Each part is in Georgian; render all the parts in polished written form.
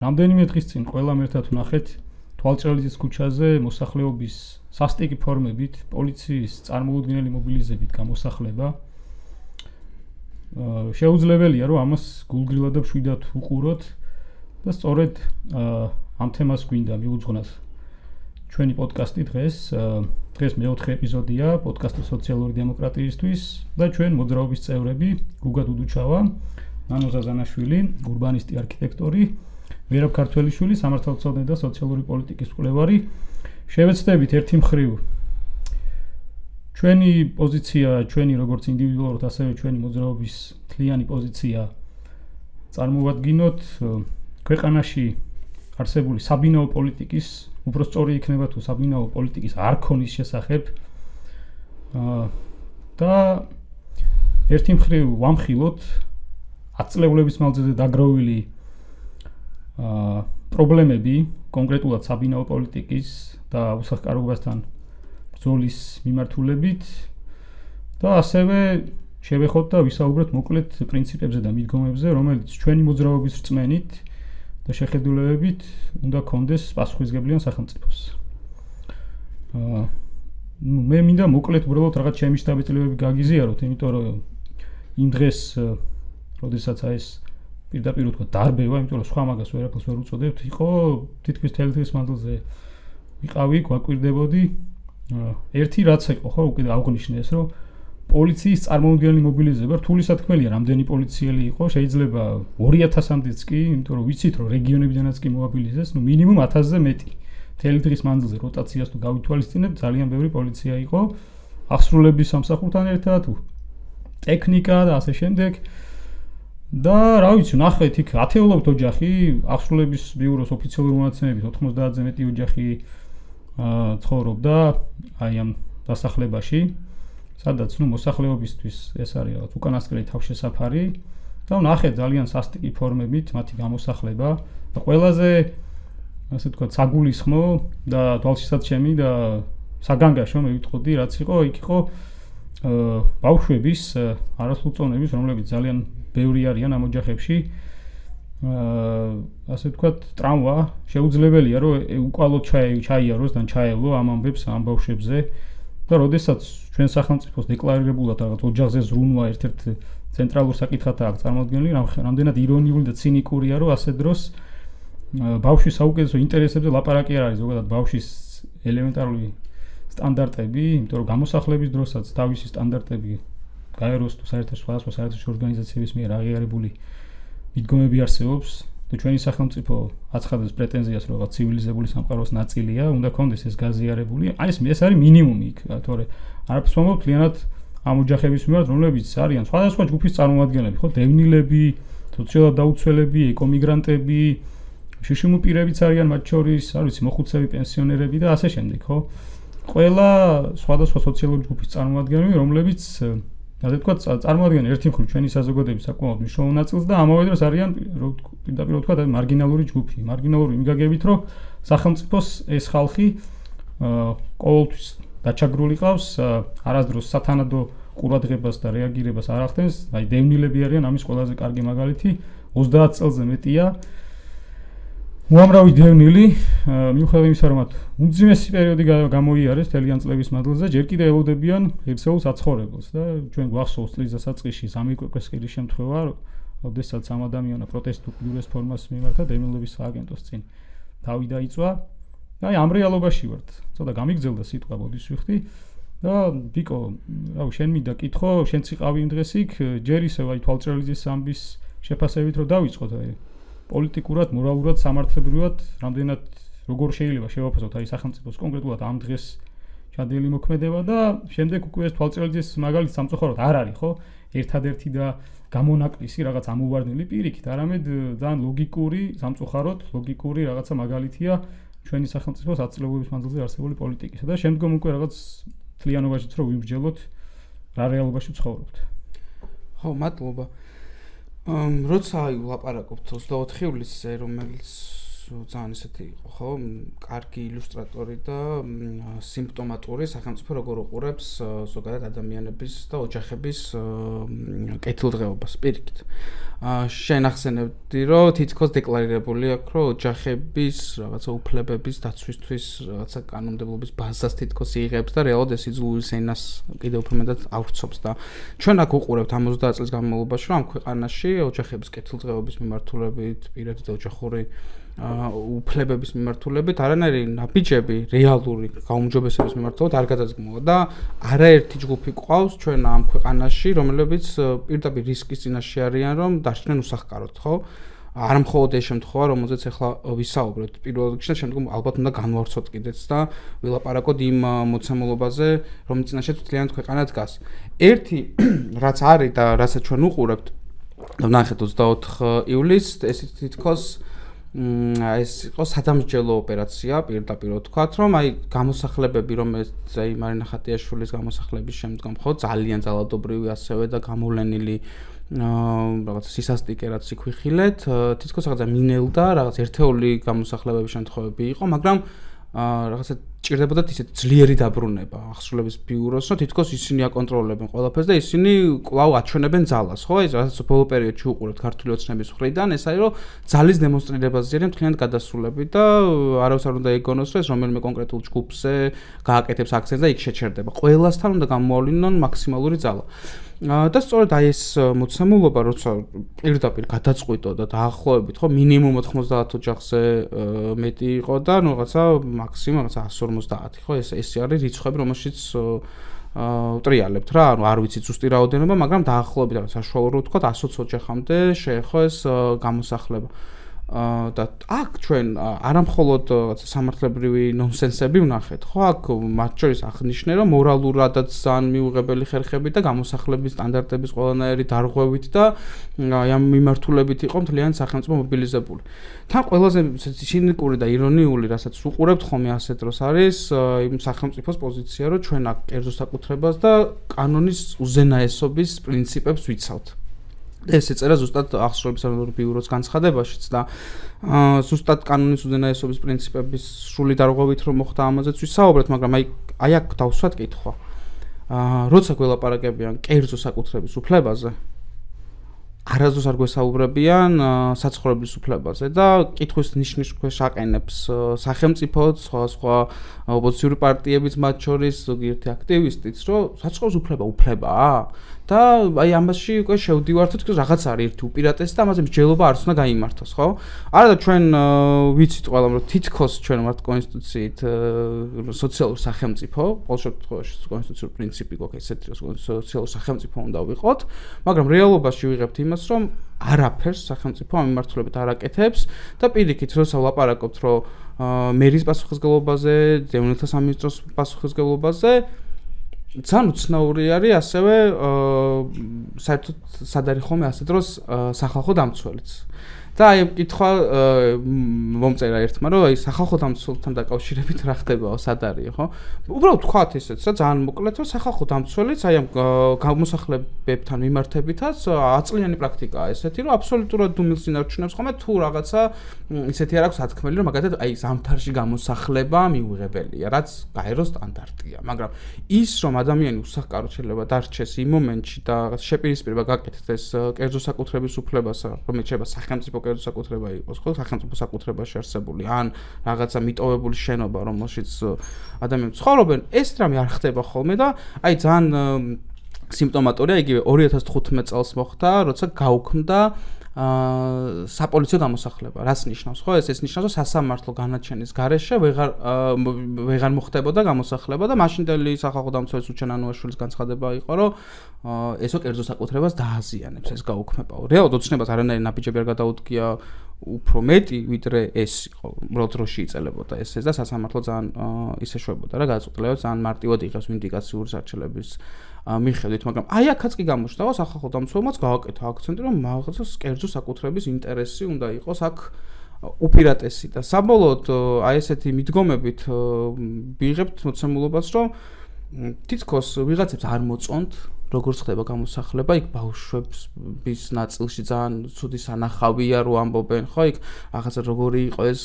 რამდენიმე დღის წინ ყველამ ერთად ვნახეთ თვალჭრალის ქუჩაზე მოსახლეობის სასტიკი ფორმებით პოლიციის წარმოუდგენელი მობილიზებით გამოსახლება. შეუძლებელია რომ ამას გულგრილად და მშვიდად უყუროთ და სწორედ ამ თემას გვინდა მიუძღვნათ ჩვენი პოდკასტი დღეს მეოთხე ეპიზოდია პოდკასტი სოციალური დემოკრატიისთვის და ჩვენ მოძრაობის წევრები გუგა დუდუჩავა, ნანო ზაზანაშვილი, ურბანისტი არქიტექტორი, მირაბ ქართველიშვილი, სამართალმცოდნე და სოციალური პოლიტიკის მკვლევარი. შევეცდებით ერთი მხრივ ჩვენი პოზიცია, ჩვენი როგორც ინდივიდუალურად, ასევე ჩვენი მოძრაობის მთლიანი პოზიცია წარმოვადგინოთ ქვეყანაში არსებული საბინაო პოლიტიკის, უფრო სწორი იქნება თუ საბინაო პოლიტიკის არქონის შესახებ და ერთი მხრივ ვამხილოთ 10 წლების მანძილზე დაგროვილი პრობლემები, კონკრეტულად საბინაო პოლიტიკის და უსახკარობასთან ბრძოლის მიმართულებით და ასევე შევეხოთ და ვისაუბროთ მოკლედ პრინციპებზე და მიდგომებზე, რომელიც ჩვენი მოძრაობის რწმენით და შეხედულებებით უნდა კონდეს პასუხისმგებლიან სახელმწიფოს. მე მინდა მოკლედ უბრალოდ რაღაც ჩემი შთაბეჭდილებები გაგიზიაროთ, იმიტომ რომ იმ დღეს, როდესაც ეს პირდაპირ ვთქვა დარბევა, იმიტომ რომ სხვა მაგას ვერაფერს ვერ უწოდებთ, იყო თითქმის მთელი დღის მანძილზე ვიყავი, გვაკვირდებოდი. ერთი რაც იყო, ხო, უკვე აღნიშნეს, რომ პოლიციის წარმოუდგენელი მობილიზება, რთული სათქმელია, რამდენი პოლიციელი იყო, შეიძლება 2000-მდეც კი, იმიტომ რომ ვიცით, რომ რეგიონებიდანაც კი მოაბილიზეს, მინიმუმ 1000-ზე მეტი. მთელი დღის მანძილზე როტაციას თუ გავითვალისწინებთ, ძალიან ბევრი პოლიცია იყო, აღსრულების სამსახურთან ერთად, ტექნიკა და ასე შემდეგ. და რა ვიცი, ნახეთ იქ ათეულობით ოჯახი, აღსრულების ბიუროს ოფიციალური მონაცემებით 90-ზე მეტი ოჯახი ცხოვრობდა აი ამ დასახლებაში, სადაც მოსახლეობისთვის ეს არის რაღაც უკანასკნელი თავშესაფარი და ნახეთ ძალიან სასტიკი ფორმებით მათი გამოსახლება და ყველაზე ასე ვთქვათ საგულისხმო და თვალშისაცემი და საგანგაშო მე ვიტყოდი, რაც იყო, იქ იყო ბავშვების არასრულწლოვნების, რომლებიც ძალიან ბევრი არიან ამ ოჯახებში, ასე ვთქვათ ტრავმა შეუძლებელია რომ უკვალოდ ჩაიაროს და ჩაევლო ამ ამბებს ამ ბავშვებზე და როდესაც ჩვენ სახელმწიფოს დეკლარირებულად რაღაც ოჯახზე ზრუნვა ერთ-ერთ ცენტრალურ საკითხად აქვს წარმოადგენილი, რამდენად ირონიული და ცინიკურია, რომ ასე დროს ბავშვის საუკეთესო ინტერესებზე ლაპარაკი არ არის, ზოგადად ბავშვის ელემენტარული სტანდარტები, იმიტომ რომ გამოსახლების დროსაც თავისი სტანდარტები გაეროს თუ სხვადასხვა საერთაშორისო ორგანიზაციების მიერ აღიარებული მიდგომები არსებობს და ჩვენი სახელმწიფო აცხადებს პრეტენზიას, რომ რაღაც ცივილიზებული სამყაროს ნაწილია, უნდა კონდეს ეს გაზიარებული. ეს არის მინიმუმი იქ, თორე არაფერს მომავ მთლიანად ამ ოჯახების მიმართ, რომლებიც არიან სხვადასხვა ჯგუფის წარმომადგენლები, ხო, დევნილები, სოციალურად დაუცველები, ეკომიგრანტები, შიშიმუ პირებიც არიან მათ შორის, არ ვიცი, მოხუცები, პენსიონერები და ასე შემდეგ, ხო? ყველა სხვადასხვა სოციალური ჯგუფის წარმომადგენლები, რომლებიც ასე ვთქვათ, წარმოადგენენ ერთი მხრივ ჩვენი საზოგადოების საკმაოდ მნიშვნელოვან ნაწილს და ამავე დროს არიან პირდაპირ ვთქვათ, მარგინალური ჯგუფი. მარგინალური იმგაგებით, რომ სახელმწიფოს ეს ხალხი ყოველთვის დაჩაგრული ყავს, არასდროს სათანადო ყურადღებას და რეაგირებას არ ახდენს. აი დევნილები არიან ამის ყველაზე კარგი მაგალითი, 30 წელზე მეტია. უამრავი დევნილი, მიუხედავად იმისა, რომ მათ უმძიმესი პერიოდი გამოიარეს თელიან წლების მანძილზე, ჯერ კიდევ ელოდებიან ღირსეულ საცხოვრებელს და ჩვენ გვახსოვს წლის დასაწყისში სამიკვესკირის შემთხვევა, როდესაც ამ ადამიანმა პროტესტულ ფორმას მიმართა დევნილების სააგენტოს წინ თავი დაიწვა. და აი ამ რეალობაში ვართ. ცოტა გამიგძელდა სიტყვა ბოდის ვიხდი და ბიკო, რავი, შენ მინდა კითხო, შენც იყავი იმ დღეს იქ, ჯერ ისევ აი თვალჭრალის ამბის შეფასებით რომ დავიწყოთ აი პოლიტიკურად, მორალურად, სამართლებრივად, რამდენად როგორ შეიძლება შევაფასოთ აი სახელმწიფოს კონკრეტულად ამ დღეს ჩადენილი მოქმედება და შემდეგ უკვე ეს თვალჭრალის მაგალითი სამწუხაროდ არ არის, ხო? ერთადერთი და გამონაკლისი რაღაც ამოვარდნილი პირიქით, არამედ ძალიან ლოგიკური, სამწუხაროდ ლოგიკური რაღაცა მაგალითია ჩვენი სახელმწიფოს 10 წლების მანძილზე არსებული პოლიტიკისა და შემდგომ უკვე რაღაც თლიანობაშიც რომ ვიმსჯელოთ რა რეალობაში ვცხოვრობთ. ხო, მადლობა. როცა ლაპარაკობთ 24 ივლისზე, რომელიც ძალიან ესეთი იყო, ხო, კარგი ილუსტრატორი და სიმპტომატური სახელმწიფო როგორ უყურებს ზოგადად ადამიანების და ოჯახების კეთილდღეობას პირიქით. შენ ახსენებდი, რომ თითქოს დეკლარირებული აქვს, რომ ოჯახების რაღაცა უფლებების დაცვისთვის რაღაცა კანონმდებლობის ბაზას თითქოს იღებს და რეალურად ეს იძულის ენას კიდევ უფრო მეტად ავრცობს და ჩვენ აქ უყურებთ 70 წლის განმავლობაში, რომ ამ ქვეყანაში ოჯახების კეთილდღეობის მიმართულებით, პირადი და ოჯახური უფლებების მიმართულებით არანაირი ნაბიჯები რეალური გაუმჯობესების მიმართულებით არ გადადგმულა და არაერთი ჯგუფი ყავს ჩვენ ამ ქვეყანაში, რომლებიც პირდაპირ რისკის წინაშე არიან, რომ დარჩნენ უსახკაროდ, ხო? არ მხოლოდ ეს შემთხვევა, რომელზეც ახლა ვისაუბრეთ, პირველ რიგში და შემდგომ ალბათ უნდა განვავრცოთ კიდეც და ვილაპარაკოთ იმ მოცემულობაზე, რომლის წინაშე თლიანად ქვეყანა დგას. ერთი რაც არის და რასაც ჩვენ უყურებთ, ნახეთ 24 ივლისს, ეს თითქოს ეს იყო სადამსჯელო ოპერაცია, პირდაპირ ვთქვათ, რომ აი გამოსახლებები, რომელიც აი მარინა ხატიაშვილის გამოსახლების შემდგომ ხო ძალიან ძალადობრივი ასევე და გამოვლენილი რაღაც სისასტიკე რაც იქვიხილეთ, თითქოს რაღაცა მინელდა, რაღაც ერთეული გამოსახლებების შემთხვევები იყო, მაგრამ რაღაცა ჭირდებოდა ისეთი ძლიერი დაბრუნება ახსრულების ბიუროს, რომ თითქოს ისინი აკონტროლებენ ყველაფერს და ისინი კვლავ აჩვენებენ ძალას, ხო? ეს რასაც ბოლო პერიოდში უყურებთ ქართული ოცნების მხრიდან, ეს არის რომ ძალის დემონსტრირებაზე არის მთლიანად გადასულები და არავის არ უნდა ეგონოს, რომ ეს რომელიმე კონკრეტულ ჯგუფზე გააკეთებს აქცენტს და იქ შეჩერდება. ყველასთან უნდა გამოავლინონ მაქსიმალური ძალა. და სწორედ აი ეს მოცემულობა, როცა პირდაპირ გადაწყვიტო და დაახლოებით, ხო, მინიმუმ 90 ოჯახზე მეტი იყო და ნუ რაღაცა მაქსიმუმ რაღაცა 150, ხო, ეს არის რიცხვები, რომელშიც ვტრიალებთ რა, ანუ არ ვიცი ზუსტი რაოდენობა, მაგრამ დაახლოებით რაღაც საშუალო ვთქვა 120 ოჯახამდე შეეხო ეს გამოსახლება. და აქ ჩვენ არამხოლოდ რაღაცა სამართლებრივი ნონსენსები ვნახეთ, ხო? აქ მათ შორის აღნიშნე, რომ მორალურადაც ძალიან მიუღებელი ხერხებით და გამოსახლების სტანდარტების ყველანაირი დარღვევით და აი ამ მიმართულებით იყო მთლიანი სახელმწიფო მობილიზებული. თან ყველაზე ცინიკური და ირონიული, რასაც უყურებთ ხოლმე ასეთ დროს არის იმ სახელმწიფოს პოზიცია, რომ ჩვენ აქ კერძო საკუთრებას და კანონის უზენაესობის პრინციპებს ვიცავთ. ეს ეწერა ზუსტად ახსრობის ეროვნული ბიუროს განცხადებაშიც და ზუსტად კანონის უზენაესობის პრინციპების სრული დარღვევით რომ მოხდა ამაზეც ვისაუბრეთ, მაგრამ აი აქ დავსვათ კითხვა. როცა გველაპარაკებიან კერძო საკუთრების უფლებაზე, არასდროს არ გვესაუბრებიან საცხოვრებლის უფლებაზე და კითხვის ნიშნის ქვეშ აყენებს სახელმწიფო, სხვა ოპოზიციური პარტიებიც მათ შორის ზოგიერთი აქტივისტიც, რომ საცხოვრების უფლება უფლებაა და აი ამაში უკვე შევდივართ, თქოს რაღაც არის ერთი უპირატესი და ამაზე მსჯელობა არც უნდა გაიმართოს, ხო? არა და ჩვენ ვიცით ყველამ, რომ თითქოს ჩვენ ვართ კონსტიტუციით სოციალურ სახელმწიფო, ყოველ შემთხვევაში კონსტიტუციური პრინციპი გვაქვს ესეთი, რომ სოციალურ სახელმწიფო უნდა ვიყოთ, მაგრამ რეალობაში ვიღებთ იმას, რომ არაფერს სახელმწიფო ამ მიმართულებით არ აკეთებს და პირიქით როცა ვლაპარაკობთ, რომ მერის პასუხისმგებლობაზე, დევნილთა სამინისტროს პასუხისმგებლობაზე ძალიან უცნაური არის ასევე საერთოდ სად არის ხოლმე ასე დროს სახალხო დამცველიც. და აი კითხვა მომწერა ერთმა, რომ აი სახალხო დამცველთან დაკავშირებით რა ხდებაო, სად არის, ხო? უბრალოდ თქვათ ისეც, რა ძალიან მოკლედ, რომ სახალხო დამცველიც აი ამ გამოსახლებებთან მიმართებითაც აწლიანი პრაქტიკაა ესეთი, რომ აბსოლუტურად დუმილს ინარჩუნებს ხოლმე თუ რაღაცა ისეთი არ აქვს სათქმელი, რომ მაგათად აი ზამთარში გამოსახლება მიუღებელია, რაც გაერო სტანდარტია, მაგრამ ის რომ ადამიანი უსახკაროდ შეიძლება დარჩეს იმ მომენტში და შეპირისპირება გაკეთდეს ეს კერძო საკუთრების უფლებას, რომელიც შეიძლება სახელმწიფო კერძო საკუთრება იყოს, ხო, სახელმწიფო საკუთრებაში არსებული, ან რაღაცა მიტოვებული შენობა, რომელშიც ადამიანები ცხოვრობენ, ეს რამე არ ხდება ხოლმე და აი ძალიან სიმპტომატურია, იგივე 2015 წელს მოხდა, როცა გაუქმდა საპოლიციო გამოსახლება. რაც ნიშნავს, ხო? ეს ნიშნავს, რომ სასამართლო განაჩენის გარეშე ვეღარ მოხდებოდა გამოსახლება და მაშინდელი სახალხო დამცველის უჩენ ანუაშვილის განცხადება იყო, რომ ესო კერძო საკუთრებას დააზიანებს ეს გაუქმება. რეალურად ოცნებას არანაირი ნაბიჯები არ გადაუდგია უფრო მეტი, ვიდრე ეს იყო, უბრალოდ დროში იწელებოდა ეს და სასამართლო ძალიან ისე შვებოდა რა გადაწყვეტილება ძალიან მარტივად იღებს ვინდიკაციური სარჩელების მიხედვით, მაგრამ აი აქაც კი გამოჩნდა, რომ სახალხო დამცველმაც გააკეთა აქცენტი, რომ მაგაცას კერძო საკუთრების ინტერესი უნდა იყოს აქ უპირატესი და საბოლოოდ აი ესეთი მიდგომებით ვიღებთ მოცემულობას, რომ თითქოს ვიღაცებს არ მოწონთ როგორც ხდება გამოსახლება, იქ ბავშვების ნაწილში ძალიან ცუდი სანახავია, რო ამბობენ, ხო, იქ რაღაცა როგორი იყო ეს,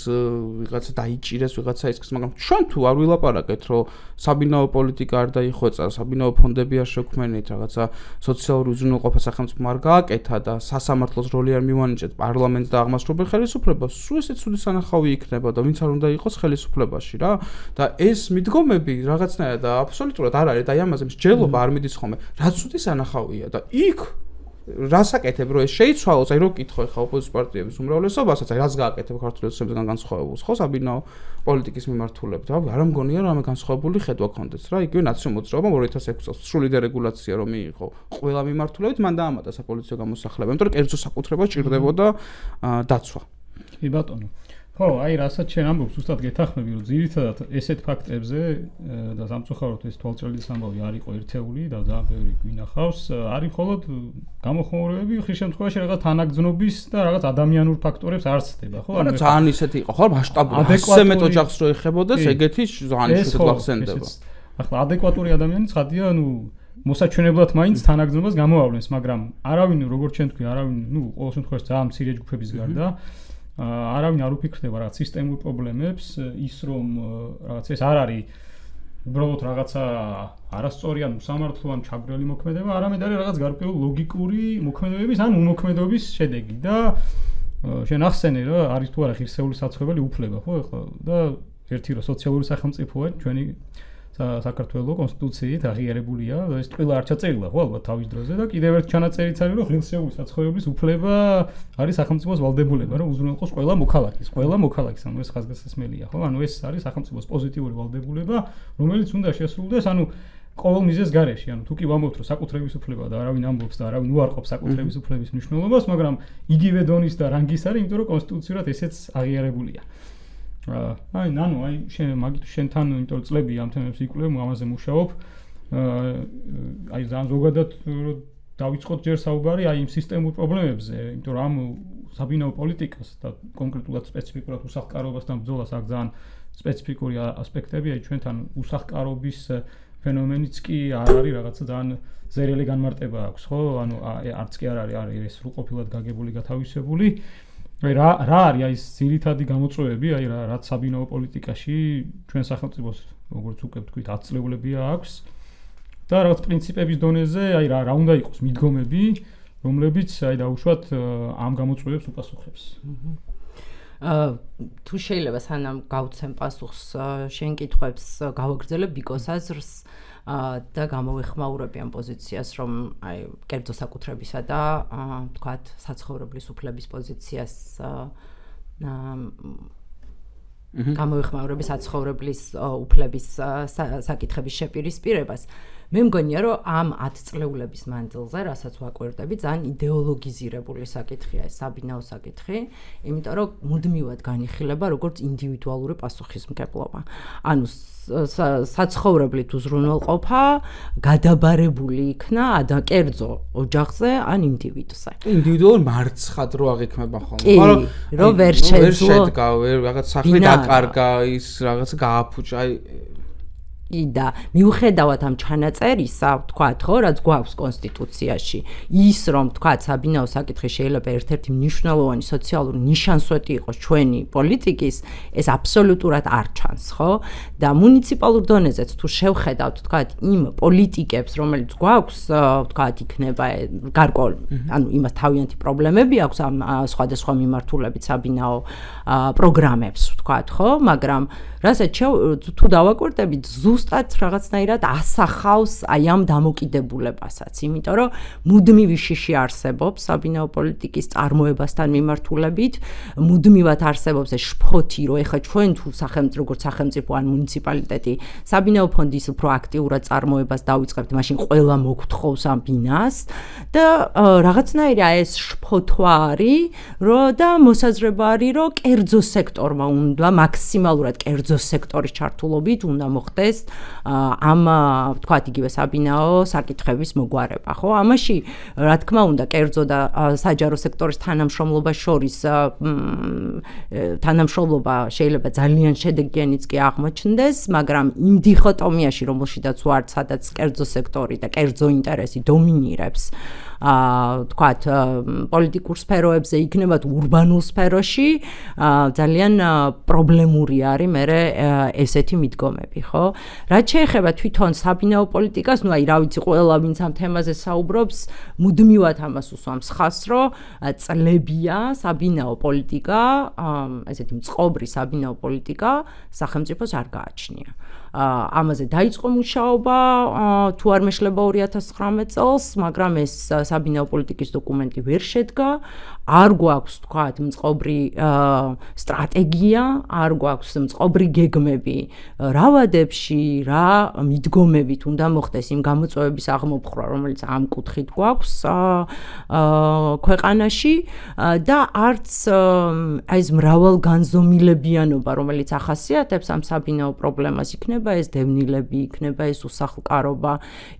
ვიღაცა დაიჭირეს, ვიღაცა ისქს, მაგრამ ჩვენ თუ არ ვილაპარაკეთ, რომ საბინაო პოლიტიკა არ დაიხვეწა, საბინაო ფონდები არ შექმნით, რაღაცა სოციალური უზრუნველყოფა სახელმწიფომ არ გააკეთა და სასამართლოს როლი არ მივანიჭეთ პარლამენტს და აღმასრულებელ ხელისუფლებას, სულ ესე ცუდი სანახავი იქნება და ვინც არ უნდა იყოს ხელისუფლებაში რა. და ეს მიდგომები რაღაცნაირად და აბსოლუტურად არ არის და ამაზე მსჯელობა არ მიდის ხოლმე. რაც ცუდი სანახავია და იქ რას აკეთებ რომ ეს შეიცვალოს, აი რო კითხო ხა ოპოზიციის პარტიების უმრავლესობასაც, აი რას გააკეთებ ქართული ოცნებისგან განსხვავებულს, ხო, საბინაო პოლიტიკის მიმართულებით. არ მგონია რომ ამე განსხვავებული ხედვა ქონდეს რა. იგივე ნაციონალურ მოძრაობამ 2006 წელს სრული დერეგულაცია რომ მიიღო ყველა მიმართულებით, მან დაამატა საპოლიციო გამოსახლება, იმიტომ რომ კერძო საკუთრება ჭირდებოდა დაცვა. კი ბატონო. ხო, აი რასაც შენ ამბობ, ზუსტად გეთახმები, რომ ძირითადად ესეთ ფაქტებზე და სამწუხაროდ ეს თვალწრელის ამბავი არ იყო ერთეული და ძალიან ბევრი გვინახავს, არის მხოლოდ გამოხმაურებები, ხშირ შემთხვევაში რაღაც თანაგრძნობის და რაღაც ადამიანურ ფაქტორებს არ ცდება, ხო? ანუ ძალიან ისეთი იყო, ხო, მასშტაბური. ასე მეტ ოჯახს რო ეხებოდეს, ეგეთი ძალიან შუქად გახსენდება. ახლა ადეკვატური ადამიანი ცხადია, ანუ მოსაჩვენებლად მაინც თანაგრძნობას გამოავლენს, მაგრამ არავინ, როგორც ჩვენ თქვი, არავინ, ყოველ შემთხვევაში ძალიან მცირე ჯგუფების გარდა არავინ არ უფიქრდება რაღაც სისტემურ პრობლემებს, ის რომ რაღაც ეს არ არის უბრალოდ რაღაცა არასწორი ან უსამართლო ან ჩაგვრელი მოქმედება, არამედ არის რაღაც გარკვეული ლოგიკური მოქმედებების ან უმოქმედობის შედეგი და შენ ახსენე რა არის თუ არა ღირსეული საცხოვრებელი უფლება, ხო ახლა და ერთი რა სოციალური სახელმწიფოა ჩვენი საქართველოს კონსტიტუციით აღიარებულია და ეს ყველა არ ჩაწერილა ხო ალბათ თავის დროზე და კიდევ ერთ ჩანაწერიც არის რომ ღირსეული საცხოვრებლის უფლება არის სახელმწიფოს ვალდებულება რომ უზრუნველყოს ყველა მოქალაქის ანუ ეს ხაზგასმელია ხო ანუ ეს არის სახელმწიფოს პოზიტიური ვალდებულება რომელიც უნდა შესრულდეს ანუ ყოველ მიზეზს გარეშე ანუ თუ კი ვამბობთ რომ საკუთრების უფლება და არავინ ამბობს და არავინ უარყოფს საკუთრების უფლების მნიშვნელობას მაგრამ იგივე დონის და რანგის არის იმიტომ რომ კონსტიტუციურად ესეც აღიარებულია აი ნანო აი შენთან იმიტომ წლები ამ თემებს იკვლევ ამაზე მუშაობ აი ძალიან ზოგადად დავიწყოთ ჯერ საუბარი აი იმ სისტემურ პრობლემებზე იმიტომ რომ ამ საბინაო პოლიტიკას და კონკრეტულად სპეციფიკურად უსახლკარობასთან ბრძოლას აქ ძალიან სპეციფიკური ასპექტები აი ჩვენთან უსახლკარობის ფენომენიც კი არ არის რაღაცა ძალიან ზერელი განმარტება აქვს ხო ანუ არც კი არ არის ეს სრულყოფილად გაგებული გათავისებული აი რა არის აი ეს ძირითადი გამოწვევები აი რაც საბინაო პოლიტიკაში ჩვენ სახელმწიფოს როგორც უკვე ვთქვით ათწლეულებია აქვს და რაღაც პრინციპების დონეზე აი რა უნდა იყოს მიდგომები რომლებიც აი დაუშვათ ამ გამოწვევებს უპასუხებს თუ შეიძლება სანამ გავცემ პასუხს შენ კითხვებს გავაგრძელებ ბიკოს აზრს და გამოვეხმაურები ამ პოზიციას რომ აი კერძო საკუთრებისა და თქვათ საცხოვრებლის უფლების პოზიციას გამოვეხმაურები საცხოვრებლის უფლების საკითხების შეპირისპირებას მე მგონია რომ ამ 10 წლეულების მანძილზე რასაც ვაკვირდები ძალიან იდეოლოგიზირებული საკითხია ეს საბინაო საკითხი იმიტომ რომ მუდმივად განიხილება როგორც ინდივიდუალური პასუხისმგებლობა ანუ საცხოვრებლით უზრუნველყოფა გადაბარებული იქნა კერძო ოჯახზე ან ინდივიდზე ინდივიდუალურ მარცხად რო აღიქმება ხოლმე მაგრამ რომ ვერ შედგა რაღაც სახლი დაკარგა ის რაღაც გააფუჭა და მიუხედავად ამ ჩანაწერისა, ვთქვათ, ხო, რაც გვაქვს კონსტიტუციაში, ის რომ ვთქვათ, საბინაო საკითხი შეიძლება ერთ-ერთი მნიშვნელოვანი სოციალური ნიშანსვეტი იყოს ჩვენი პოლიტიკის, ეს აბსოლუტურად არ ჩანს, ხო? და მუნიციპალურ დონეზეც თუ შევხედავთ, ვთქვათ, იმ პოლიტიკებს, რომელიც გვაქვს, ვთქვათ, იქნება გარკვეული, ანუ იმას თავიანთი პრობლემები აქვს ამ სხვადასხვა მიმართულებით საბინაო პროგრამებს, ვთქვათ, ხო? მაგრამ რასაც თუ დავაკვირდებით ზუსტად რაღაცნაირად ასახავს აი ამ დამოკიდებულებასაც, იმიტომ რომ მუდმივი შიში არსებობს საბინაო პოლიტიკის წარმოებასთან მიმართულებით, მუდმივად არსებობს ეს შფოთი, რომ ეხლა ჩვენ თუ როგორც სახელმწიფო ან მუნიციპალიტეტი საბინაო ფონდის უფრო აქტიურად წარმოებას დავიწყებთ, მაშინ ყველა მოგთხოვს ამ ბინას და რაღაცნაირად ეს შფოთვა არის, რომ და მოსაზრება არის, რომ კერძო სექტორმა უნდა მაქსიმალურად კერძო სექტორის ჩართულობით უნდა მოხდეს ამ ვთქვათ იგივე საბინაო საკითხების მოგვარება, ხო? ამაში რა თქმა უნდა კერძო და საჯარო სექტორის თანამშრომლობა შორის თანამშრომლობა შეიძლება ძალიან შედეგიანიც კი აღმოჩნდეს, მაგრამ იმ დიხოტომიაში, რომელშიც ვართ, სადაც კერძო სექტორი და კერძო ინტერესი დომინირებს ვთქვათ პოლიტიკურ სფეროებზე, იქნება თუ ურბანულ სფეროში, ძალიან პრობლემური არის მე ესეთი მიდგომები, ხო? რაც შეეხება თვითონ საბინაო პოლიტიკას, ნუ აი რა ვიცი, ყველა ვინც ამ თემაზე საუბრობს, მუდმივად ამას უსვამს ხაზს, რომ წლებია საბინაო პოლიტიკა, ესეთი მწყობრი საბინაო პოლიტიკა სახელმწიფოს არ გააჩნია. ამაზე დაიწყო მუშაობა თუ არ მეშლება 2019 წელს, მაგრამ ეს საბინაო პოლიტიკის დოკუმენტი ვერ შედგა, არ გვაქვს თქვათ მწყობრი სტრატეგია, არ გვაქვს მწყობრი გეგმები რა ვადებში, რა მიდგომებით უნდა მოხდეს იმ გამოწვევების აღმოფხვრა, რომელიც ამ კუთხით გვაქვს ქვეყანაში და არც ეს მრავალგანზომილებიანობა, რომელიც ახასიათებს ამ საბინაო პრობლემას, იქნება ეს დევნილები, იქნება ეს უსახლკარობა,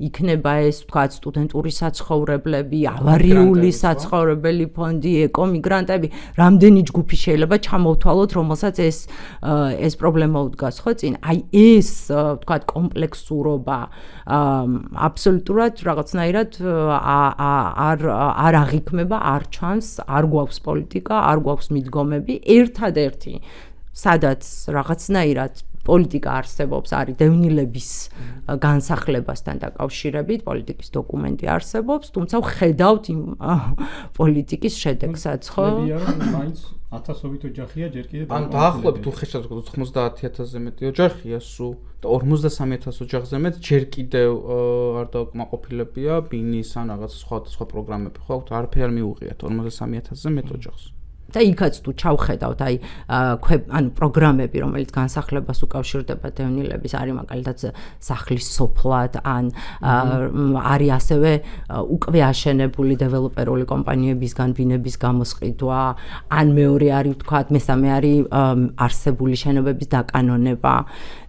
იქნება ეს თქვათ სტუდენტური საცხოვრებლები, ავარიული საცხოვრებელი ფონდი, ეკომიგრანტები, რამდენი ჯგუფი შეიძლება ჩამოვთვალოთ, რომელსაც ეს პრობლემა უდგას, ხო წინ? აი ეს თქვათ კომპლექსურობა აბსოლუტურად რაღაცნაირად არ აღიქმება, არ ჩანს, არ გვაქვს პოლიტიკა, არ გვაქვს მიდგომები, ერთადერთი სადაც რაღაცნაირად პოლიტიკა არსებობს, არის დევნილების განსახლებასთან დაკავშირებით, პოლიტიკის დოკუმენტი არსებობს, თუმცა ხედავთ იმ პოლიტიკის შედეგსაც, ხო? მაინც 1000-ობით ოჯახია ჯერ კიდევ ან დაახლოებით უხეშად 90,000-ზე მეტი ოჯახია სულ და 53,000 ოჯახზე მეტ ჯერ კიდევ არ დაუკმაყოფილებია ბინის ან რაღაც სხვა პროგრამები, ხო? არაფერი არ მიუღიათ 53,000-ზე მეტ ოჯახს. და იქაც თუ ჩავხედავთ, აი ანუ პროგრამები, რომელიც განსახლებას უკავშირდება დევნილების, არის მაგალითად სახლის სოფლად, ან არის ასევე უკვე აშენებული დეველოპერული კომპანიებისგან ბინების გამოსყიდვა, ან მეორე არის ვთქვათ, მესამე არის არსებული შენობების დაკანონება.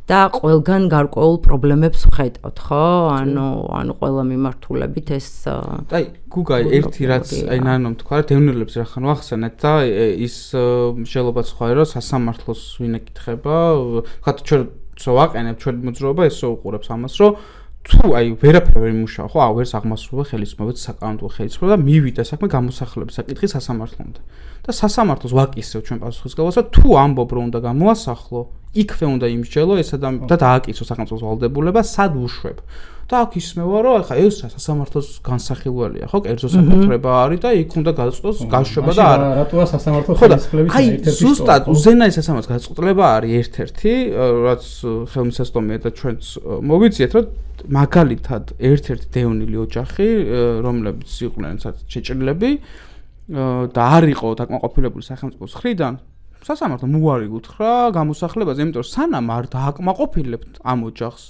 და ყველგან გარკვეულ პრობლემებს ვხედავთ, ხო? ანუ ყველა მიმართულებით ეს აი, გუგა ერთი რაც აი ნანომ თქვა, დევნილებს რა ხან ვახსენეთ და ის შეიძლება სხვა რომ სასამართლოს ვინ ეკითხება, ხათ ჩვენ ვაყენებ ჩვენ მოძრაობა ესო უყურებს ამას, რომ თუ აი ვერაფერი ვერ იმუშავა, ხო, ვერს აღმასრულებელ ხელისმოვეთ საკანონმდებლო ხელისმოება და მივიდა საქმე გამოსახლების საკითხი სასამართლომდე. და სასამართლოს ვაკისევ ჩვენ პასუხისმგებლობას, თუ ამბობ რომ უნდა გამოასახლო, იქვე უნდა იმსჯელო ეს და დააკისო სახელმწიფოს ვალდებულება, სად უშვებ. და აქ ისმევა რომ ახლა ეს სასამართლოს განსახილველია, ხო, კერძო საკუთრება არის და იქ უნდა გაწყვეტოს გაშვება და არა. რატოა სასამართლოს ხელისუფლების ერთ-ერთი ზუსტად უზენაეს სასამართლოს გაწყვეტილება არის ერთ-ერთი, რაც ხელმისაწვდომია და ჩვენც მოვიძიეთ, რომ მაგალითად ერთ-ერთი დევნილი ოჯახი, რომლებიც იყვნენ შეჭრილები და არ იყო დაკმაყოფილებული სახელმწიფოს მხრიდან, სასამართლომ უარი უთხრა გამოსახლებაზე, იმიტომ რომ სანამ არ დააკმაყოფილებთ ამ ოჯახს,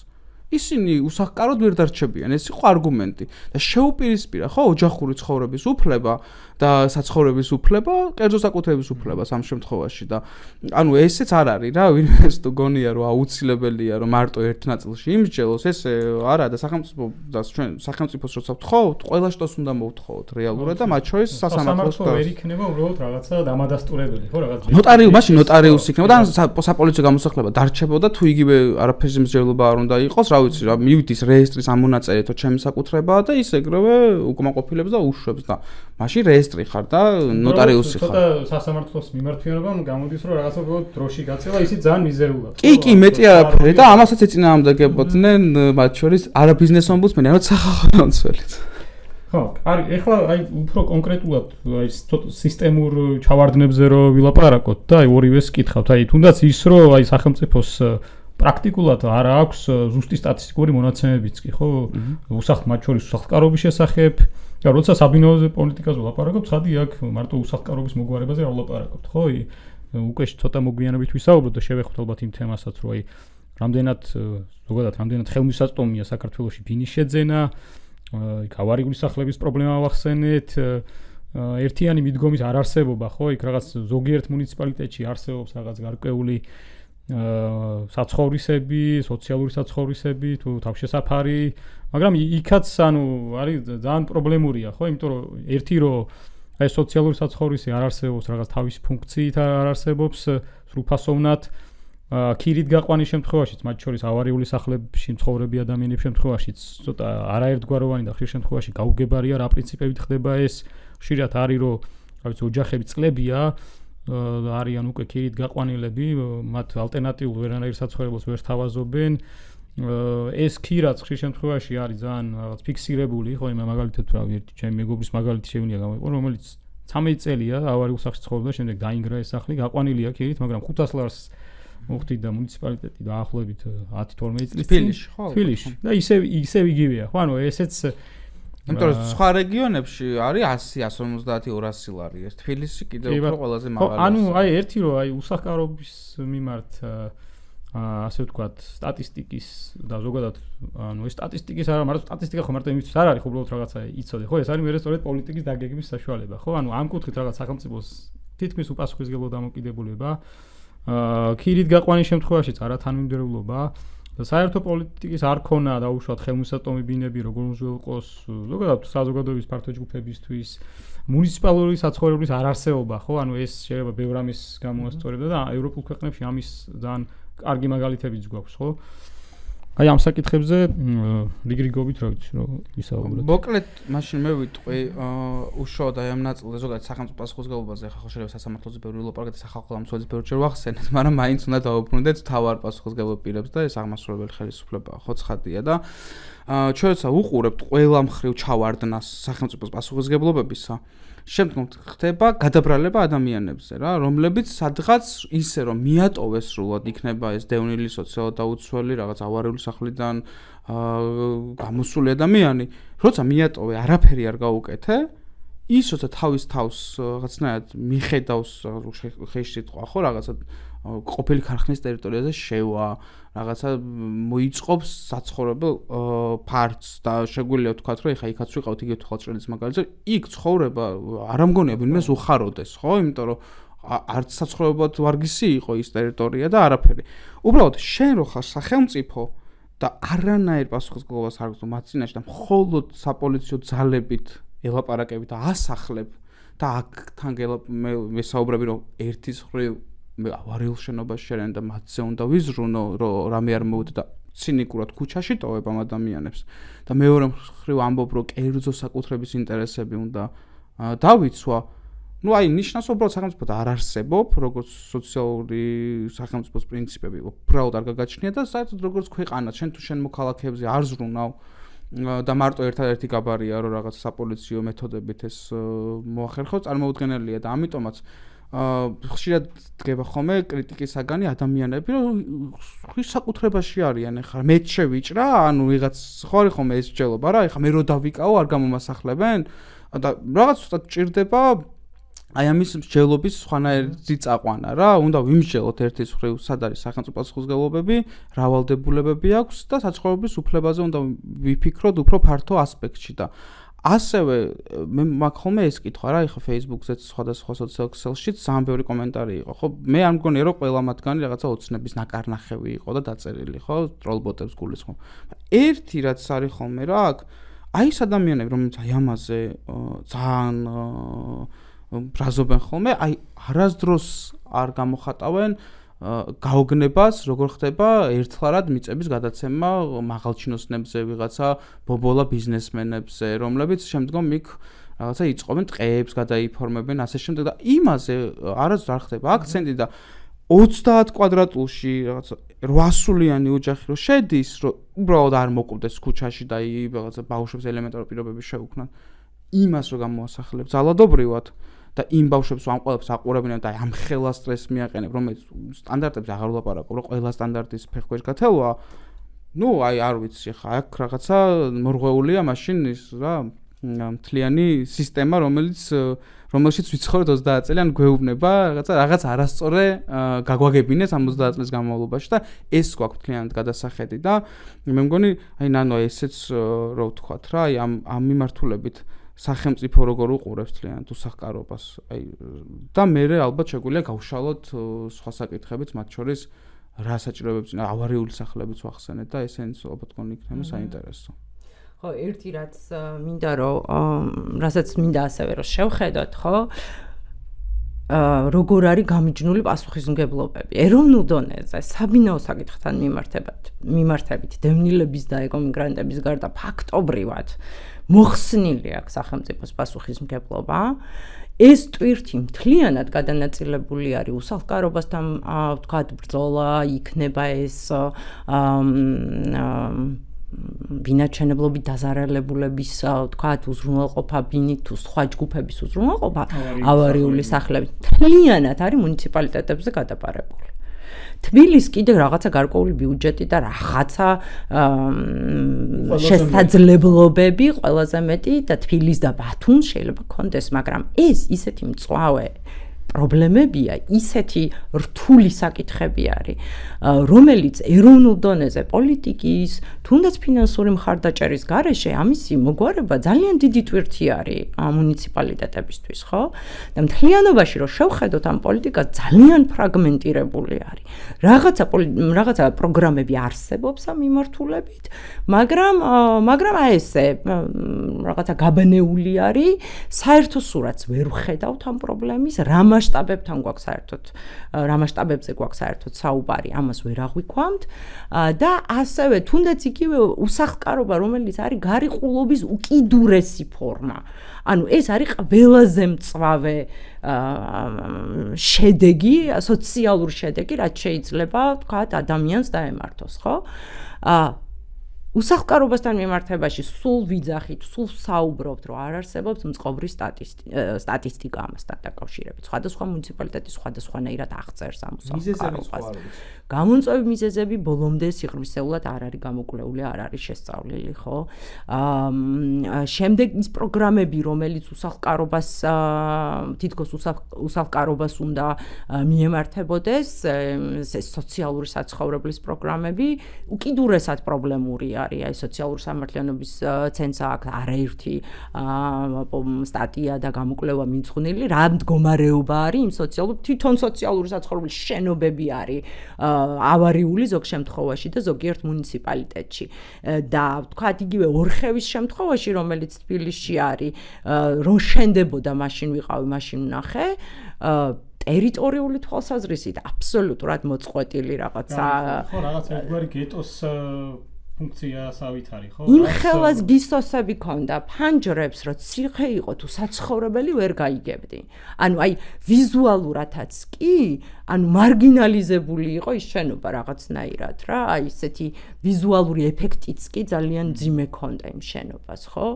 ისინი უსახლკაროდ ვერ დარჩებიან. ეს იყო არგუმენტი და შეუპირისპირა, ხო, ოჯახური ცხოვრების უფლება და საცხოვრების უფლება, კერძო საკუთრების უფლებას ამ შემთხვევაში და ანუ ესეც არ არის რა, ვინმე თუ გონია რომ აუცილებელია რომ მარტო ერთ ნაწილში იმსჯელოს, ესე არა და სახელმწიფო და ჩვენ სახელმწიფოს როცა ვთხოვთ, ყველა შტოს უნდა მოვთხოვოთ რეალურად და მათ შორის სასამართლოს და ვერ იქნება უბრალოდ რაღაცა დამადასტურებელი, ხო, რაღაც ნოტარიუსი იქნებოდა და საპოლიციო გამოსახლება დარჩებოდა თუ იგივე არაფერზე მსჯელობა არ უნდა იყოს, რა ვიცი რა, მივიდის რეესტრის ამონაწერი თუ ჩემი საკუთრებაა და ის ეგრევე უკმაყოფილებს და უშვებს და მაშინ რეესტრი ხარ და ნოტარიუსი ხარ. ცოტა სასამართლოს მიმართვიანობამ გამოდის რომ რაღაცა დროში გაწევა, ისიც ძალიან მიზერულად. კი, მეტი არაფერი და ამასაც ეწინააღმდეგებოდნენ მათ შორის არა ბიზნეს ომბუდსმენი, არამედ სახალხო მომცველიც. ხო, არის, ეხლა აი უფრო კონკრეტულად აი სისტემურ ჩავარდნებზე რო ვილაპარაკოთ და აი ორივეს კითხავთ, აი თუნდაც ის რომ აი სახელმწიფოს პრაქტიკულად არ აქვს ზუსტი სტატისტიკური მონაცემებიც კი, ხო? მათ შორის უსახლკარობის შესახებ და როცა საბინაოზე პოლიტიკაზე ვლაპარაკობთ, ხადი აქ მარტო უსახლკარობის მოგვარებაზე არ ვლაპარაკობთ, ხო? უკვე ცოტა მოგვიანებით ვისაუბროთ და შევეხოთ ალბათ იმ თემასაც, რომ აი რამდენად ხელმისაწვდომია საქართველოში ბინის შეძენა, იქ ავარიული სახლების პრობლემა ვახსენეთ, ერთიანი მიდგომის არარსებობა, ხო, იქ რაღაც ზოგიერთ მუნიციპალიტეტში არსებობს რაღაც გარკვეული საცხოვრისები, სოციალური საცხოვრისები, თუ თავშესაფარი, მაგრამ იქაც არის ძალიან პრობლემურია, ხო, იმიტომ რომ ერთი რომ აი სოციალური საცხოვრისი არ არსებობს, რაღაც თავისი ფუნქციით არ არსებობს, სრულფასოვნად ქირით გაყვანის შემთხვევაშიც, მათ შორის ავარიული სახლებში მცხოვრები ადამიანების შემთხვევაშიც, ცოტა არაერთგვაროვანი და ხშირ შემთხვევაში გაუგებარია რა პრინციპებით ხდება ეს, ხშირად არის რომ, რა ვიცი, ოჯახები წლებია არიან უკვე ქირით გაყვანილები, მათ ალტერნატიულ ვერანაირ საცხოვრებელს ვერ თავაზობენ. ეს ქირაც ხშირ შემთხვევაში არის ძალიან რაღაც ფიქსირებული, ხო, მაგალითად რა ერთი ჩემი მეგობრის მაგალითი შეგვიძლია გამოვიყო, რომელიც 13 წელია ავარიულ სახლში ცხოვრობდა, შემდეგ დაინგრა ეს სახლი, გაყვანილია ქირით, მაგრამ 500 ლარს მოხდი და მუნიციპალიტეტი დაახლოებით 10-12 წლის თბილისში, ხო? თბილისში. და ისევ იგივეა, ხო, ანუ ესეც იმიტომ რომ სხვა რეგიონებში არის 100-150-200 ლარი, ეს თბილისში კიდევ უფრო ყველაზე მაღალია. ანუ აი ერთი რომ აი უსახკარობის მიმართ ასე ვთქვათ, სტატისტიკის და ზოგადად ანუ ეს სტატისტიკის არა, მაგრამ სტატისტიკა ხო მარტო იმისთვის არ არის, ხო უბრალოდ რაღაცა იცოდე, ხო, ეს არის მე სწორედ პოლიტიკის დაგეგმვის საშუალება, ხო? ანუ ამ კუთხით რაღაც სახელმწიფოს თითქმის უპასუხისმგებლო დამოკიდებულება, ქირით გაყვანის შემთხვევაშიც არათანმიმდევრულობა და საერთო პოლიტიკის არ ქონა დაუშვათ ხელმისაწვდომი ბინები, როგორ უნდა იყოს ზოგადად საზოგადოების ფართო ჯგუფებისთვის, მუნიციპალური საცხოვრებლის არარსებობა, ხო? ანუ ეს შეიძლება ბევრ ამის გამოასწორებდა და ევროპულ ქვეყნებში ამის ძალიან კარგი მაგალითებიც გვაქვს, ხო? აი ამ საკითხებზე რიგრიგობით რა ვიცი, რომ ვისაუბროთ. მოკლედ, მაშინ მე ვიტყვი, უშუალოდ აი ამ ნაწილზე ზოგადად სახელმწიფო პასუხისმგებლობაზე ხა შეიძლება სასამართლოზე ბევრი ვილაპარაკეთ, სახალხო ლამცველის ბევრი ჯერ ვახსენეთ, მაგრამ მაინც უნდა დავუბრუნდეთ თავარ პასუხისმგებლობ პირებს და ეს აღმასრულებელი ხელისუფლებაა, ხო ცხადია და ჩვენ როცა უყურებთ ყველა მხრივ ჩავარდნას სახელმწიფოს პასუხისმგებლობებისა, შემდგომ ხდება გადაბრალება ადამიანებზე რა, რომლებიც სადღაც ისე რომ მიატოვეს სრულად იქნება ეს დევნილი სოციალურად დაუცველი რაღაც ავარიული სახლიდან გამოსული ადამიანი, როცა მიატოვე არაფერი არ გაუკეთე, ის როცა თავის თავს რაღაცნაირად მიხედავს ხეში სიტყვა, ხო, რაღაცა ყოფილი ქარხნის ტერიტორიაზე შევა, რაღაცა მოიწყობს საცხოვრებელ ფართს და შეგვიძლია ვთქვათ, რომ ეხა იქაც ვიყავთ იგივე თვალჭრელის მაგალითზე, იქ ცხოვრება არ ამგონია ვინმეს უხაროდეს, ხო? იმიტომ რომ არც საცხოვრებლად ვარგისი იყო ის ტერიტორია და არაფერი. უბრალოდ შენ რო ხარ სახელმწიფო და არანაირ პასუხისმგებლობას არ აქვს მათ წინაშე და მხოლოდ საპოლიციო ძალებით ელაპარაკები და ასახლებ და აქთან მესაუბრები რომ ერთის ხრივ ავარიულ შენობაში შერენ და მათზე უნდა ვიზრუნო რომ რამე არ მოვიდე და ცინიკურად ქუჩაში ტოვებ ამ ადამიანებს და მეორე ხრივ ამბობ რომ კერძო საკუთრების ინტერესები უნდა დავიცვა. Ну აი ნიშნავს უბრალოდ სახელმწიფო და არ არსებობ როგორც სოციალური სახელმწიფოს პრინციპები უბრალოდ არ გაგაჩნია და საერთოდ როგორც ქვეყანა შენ თუ შენ მოქალაქეებზე არ ზრუნავ და მარტო ერთადერთი გაბარია რომ რაღაც საპოლიციო მეთოდებით ეს მოახერხო წარმოუდგენელია და ამიტომაც ხშირად დგება ხოლმე კრიტიკის საგანი ადამიანები რომ ხვის საკუთრებაში არიან ეხლა მე შევიჭრა ანუ ვიღაც ხო არის ხოლმე ეს მსჯელობა რა ეხლა მე რო დავიკაო არ გამომასახლებენ და რაღაც უბრალოდ ჭირდება აი ამის მსჯელობის სხვანაირი წაყვანა რა უნდა ვიმსჯელოთ ერთის მხრივ სად არის სახელმწიფო პასუხისმგებლობები რა ვალდებულებები აქვს და საცხოვრებლის უფლებაზე უნდა ვიფიქროთ უფრო ფართო ასპექტში და ასევე მე მაქვს ხოლმე ეს კითხვა რა ეხა Facebook-ზეც სხვადასხვა social ქსელშიც ძალიან ბევრი კომენტარი იყო ხო მე არ მგონია რომ ყველა მათგანი რაღაცა ოცნების ნაკარნახევი იყო და დაწერილი ხო ტროლბოტებს გულისხმობ ერთი რაც არის ხოლმე რა აქ აი ეს ადამიანები რომელიც აი ამაზე ძალიან ბრაზობენ ხოლმე აი არასდროს არ გამოხატავენ გაოგნებას როგორ ხდება ერთლარად მიწების გადაცემა მაღალჩინოსნებზე ვიღაცა ბობოლა ბიზნესმენებზე რომლებიც შემდგომ იქ რაღაცა იწყობენ ტყეებს გადაიფორმებენ ასე შემდეგ და იმაზე არასდროს არ ხდება აქცენტი და 30 კვადრატულში რაღაცა 800-იანი ოჯახი რო შედის რომ უბრალოდ არ მოკვდეს ქუჩაში და რაღაცა ბავშვებს ელემენტარული პირობები შეუქმნან იმას რო გამოასახლებ ძალადობრივად და იმ ბავშვებს ამ ყველაფერს აყურებინებენ და ამ ხელა სტრესს მიაყენებ, რომელიც სტანდარტებზე აღარ ვლაპარაკობ, რომ ყველა სტანდარტის ფეხქვეშ გათელვა. ნუ აი არ ვიცი, ხა აქ რაღაცა მორღვეულია მაშინ ის რა მთლიანი სისტემა, რომელშიც ვიცხოვრეთ 30 წელი ან გვეუბნება რაღაც არასწორე გაგვაგებინეს ამ 30 წლის განმავლობაში და ეს გვაქვს მთლიანად გადასახედი და მე მგონი აი ნანო ესეც რო ვთქვათ რა, აი ამ მიმართულებით სახელმწიფო როგორ უყურებს თლიანად უსახლკარობას. აი და მე ალბათ შეგვიძლია გავშალოთ სხვა საკითხებიც, მათ შორის რა საჭიროებებს, ავარიული სახლებიც ვახსენეთ და ესენიც ალბათ გონი იქნება საინტერესო. ხო, ერთი რაც მინდა რომ რასაც მინდა ასევე რომ შევხედოთ, ხო? როგორ არის გამიჯნული პასუხისმგებლობები ეროვნულ დონეზე საბინაო საკითხთან მიმართებით დევნილების და ეკომიგრანტების გარდა ფაქტობრივად მოხსნილი აქვს სახელმწიფოს პასუხისმგებლობა ეს ტვირთი მთლიანად გადანაწილებული არის უსახლკარობასთან ვთქვათ ბრძოლა იქნება ეს ბინაჩვენებლობით დაზარალებულების ვთქვათ უზრუნველყოფა ბინით თუ სხვა ჯგუფების უზრუნველყოფა ავარიული სახლებით მთლიანად არის მუნიციპალიტეტებზე გადაბარებული. თბილისს კიდე რაღაცა გარკვეული ბიუჯეტი და რაღაცა შესაძლებლობები ყველაზე მეტი და თბილისს და ბათუმს შეიძლება კონდეს, მაგრამ ეს ისეთი მწვავე პრობლემებია, ისეთი რთული საკითხები არის, რომელიც ეროვნულ დონეზე პოლიტიკის, თუნდაც ფინანსური მხარდაჭერის გარეშე ამისი მოგვარება ძალიან დიდი ტვირთი არის მუნიციპალიტეტებისთვის, ხო? და მთლიანობაში რომ შევხედოთ ამ პოლიტიკას ძალიან ფრაგმენტირებული არის. რაღაცა პროგრამები არსებობს ამ მიმართულებით, მაგრამ აი ესე რაღაცა გაბნეული არის, საერთო სურათს ვერ ვხედავთ ამ პრობლემის, რა მასშტაბებთან გვაქვს საერთოდ, რა მასშტაბებზე გვაქვს საერთოდ საუბარი, ამას ვერ აღვიქვამთ და ასევე თუნდაც იგივე უსახლკარობა, რომელიც არის გარიყულობის უკიდურესი ფორმა. ანუ ეს არის ყველაზე მწვავე შედეგი, სოციალური შედეგი, რაც შეიძლება ვთქვათ ადამიანს დაემართოს, ხო? უსახლკარობასთან მიმართებაში სულ ვიძახით, სულ საუბრობთ, რომ არ არსებობს მწყობრი სტატისტიკა ამასთან დაკავშირებით. სხვადასხვა მუნიციპალიტეტი სხვადასხვანაირად აღწერს ამ უსახლკარობას. გამომწვევი მიზეზები ბოლომდე სიღრმისეულად არ არის გამოკვლეული, არ არის შესწავლილი, ხო? შემდეგ ის პროგრამები, რომელიც უსახლკარობას თითქოს უსახლკარობას უნდა მიემართებოდეს, ეს სოციალური საცხოვრებლის პროგრამები უკიდურესად პრობლემურია. აი სოციალური სამართლიანობის ცენტრს აქვს არაერთი სტატია და გამოკვლევა მიძღვნილი, რა მდგომარეობა არის იმ თვითონ სოციალური საცხოვრებლის შენობები არის ავარიული ზოგ შემთხვევაში და ზოგიერთ მუნიციპალიტეტში და ვთქვათ იგივე ორხევის შემთხვევაში, რომელიც თბილისში არის, რომ შენდებოდა მაშინ ვიყავი, მაშინ ვნახე ტერიტორიული თვალსაზრისით აბსოლუტურად მოწყვეტილი რაღაცა ხო რაღაცა ერთგვარი გეტოს ფუნქციასავით არის, ხო? იმ ხელას გისოსები ქონდა ფანჯრებს, რომ ციხე იყო თუ საცხოვრებელი ვერ გაიგებდი. ანუ აი ვიზუალურადაც კი, ანუ მარგინალიზებული იყო ის შენობა რაღაცნაირად რა, აი ესეთი ვიზუალური ეფექტიც კი ძალიან ძიმე ქონდა იმ შენობას, ხო?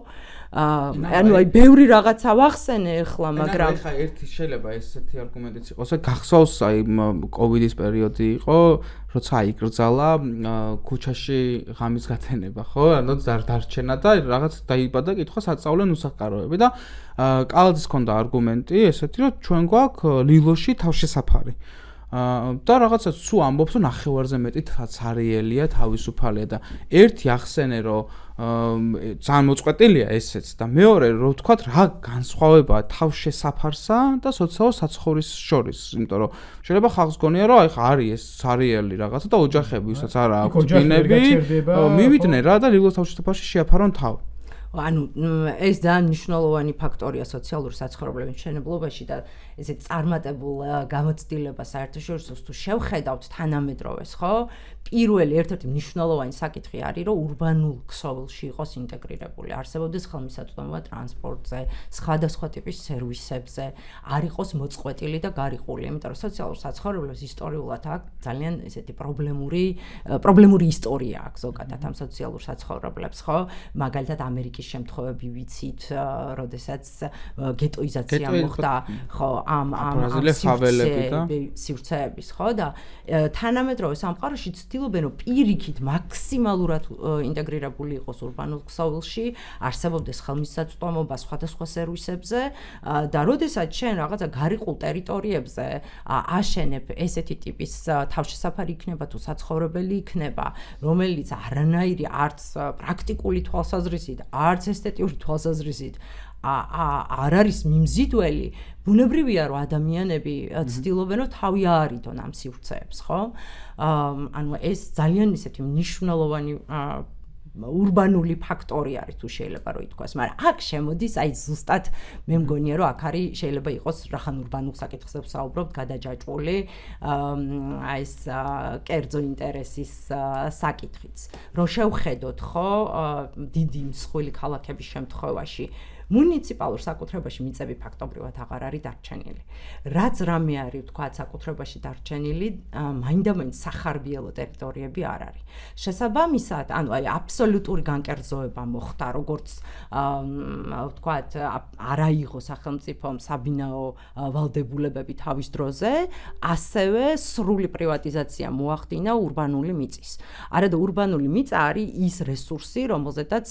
ანუ აი ბევრი რაღაცა ვახსენე ახლა, მაგრამ ხა ერთი შეიძლება ესეთი არგუმენტიც იყოს, გახსოვს აი კოვიდის პერიოდი იყო, როცა აიკრძალა ქუჩაში ღამის გათენება, ხო? ანუ დარჩენა და რაღაც დაიბადა კითხვა საწავლენ უსახლკაროები და კალაძის ჰქონდა არგუმენტი ესეთი, რომ ჩვენ გვაქვს ლილოში თავშესაფარი. და რაღაცა სულ ამბობს, რომ ნახევარზე მეტი ცარიელია, თავისუფალია და ერთი ახსენე, რომ ძალიან მოწყვეტილია ესეც და მეორე, რომ ვთქვათ, რა განსხვავებაა თავშესაფარსა და სოციალურ საცხოვრის შორის, იმიტომ რომ შეიძლება ხალხს გონია, რომ აი ხა არის ეს ცარიელი რაღაცა და ოჯახები, ვისაც არ აქვს ბინები, მივიდნენ რა და ლილოს თავშესაფარში შეაფარონ თავი. ანუ ეს ძალიან მნიშვნელოვანი ფაქტორია სოციალური საცხოვრებლების მშენებლობაში და ესე წარმატებულ გამოცდილებას საერთაშორისო თუ შევხედავთ თანამედროვეს, ხო? პირველი ერთ-ერთი მნიშვნელოვანი საკითხი არის, რომ ურბანულ ქსოვილში იყოს ინტეგრირებული, არსებობდეს ხელმისაწვდომობა ტრანსპორტზე, სხვადასხვა ტიპის სერვისებზე, არ იყოს მოწყვეტილი და გარიყული, იმიტომ რომ სოციალურ საცხოვრებლებს ისტორიულად აქვს ძალიან ესეთი პრობლემური ისტორია აქვს ზოგადად ამ სოციალურ საცხოვრებლებს, ხო? მაგალითად ამერიკის შემთხვევები ვიცით, როდესაც გეტოიზაცია მოხდა, ხო, ამ სივრცეების, ხო და თანამედროვე სამყაროში ცდილობენ, რომ პირიქით მაქსიმალურად ინტეგრირებული იყოს ურბანულ ქსოვილში, არსებობდეს ხელმისაწვდომობა სხვადასხვა სერვისებზე და როდესაც შენ რაღაცა გარიყულ ტერიტორიებზე აშენებ ესეთი ტიპის თავშესაფარი იქნება თუ საცხოვრებელი იქნება, რომელიც არანაირი არც პრაქტიკული თვალსაზრისით, არც ესთეტიური თვალსაზრისით არ არის მიმზიდველი, ბუნებრივია რომ ადამიანები ცდილობენ რომ თავი აარიდონ ამ სივრცეებს, ხო? ანუ ეს ძალიან ისეთი მნიშვნელოვანი урбанული ფაქტორი არის თუ შეიძლება რომ ითქვას, მაგრამ აქ შემოდის აი ზუსტად მე მგონია რომ აქ არის შეიძლება იყოს რახან урბанულ საკითხებზე ვსაუბრობთ გადაჯაჭვული აი ეს კერძო ინტერესის საკითხიც. რომ შევხედოთ ხო დიდი მსხვილი ქალაქების შემთხვევაში მუნიციპალურ საკუთრებაში მიწები ფაქტობრივად აღარ არის დარჩენილი. რაც რამე არის თქვათ საკუთრებაში დარჩენილი, მაინდა-მაინც სახარბიელო ტერიტორიები არ არის. შესაბამისად, ანუ აი აბსოლუტური განკერძოება მოხდა, როგორც თქვათ არ აიღო სახელმწიფომ საბინაო ვალდებულებები თავის დროზე, ასევე სრული პრივატიზაცია მოახდინა урბანული მიწის. არადა урბანული მიწა არის ის რესურსი, რომელზედაც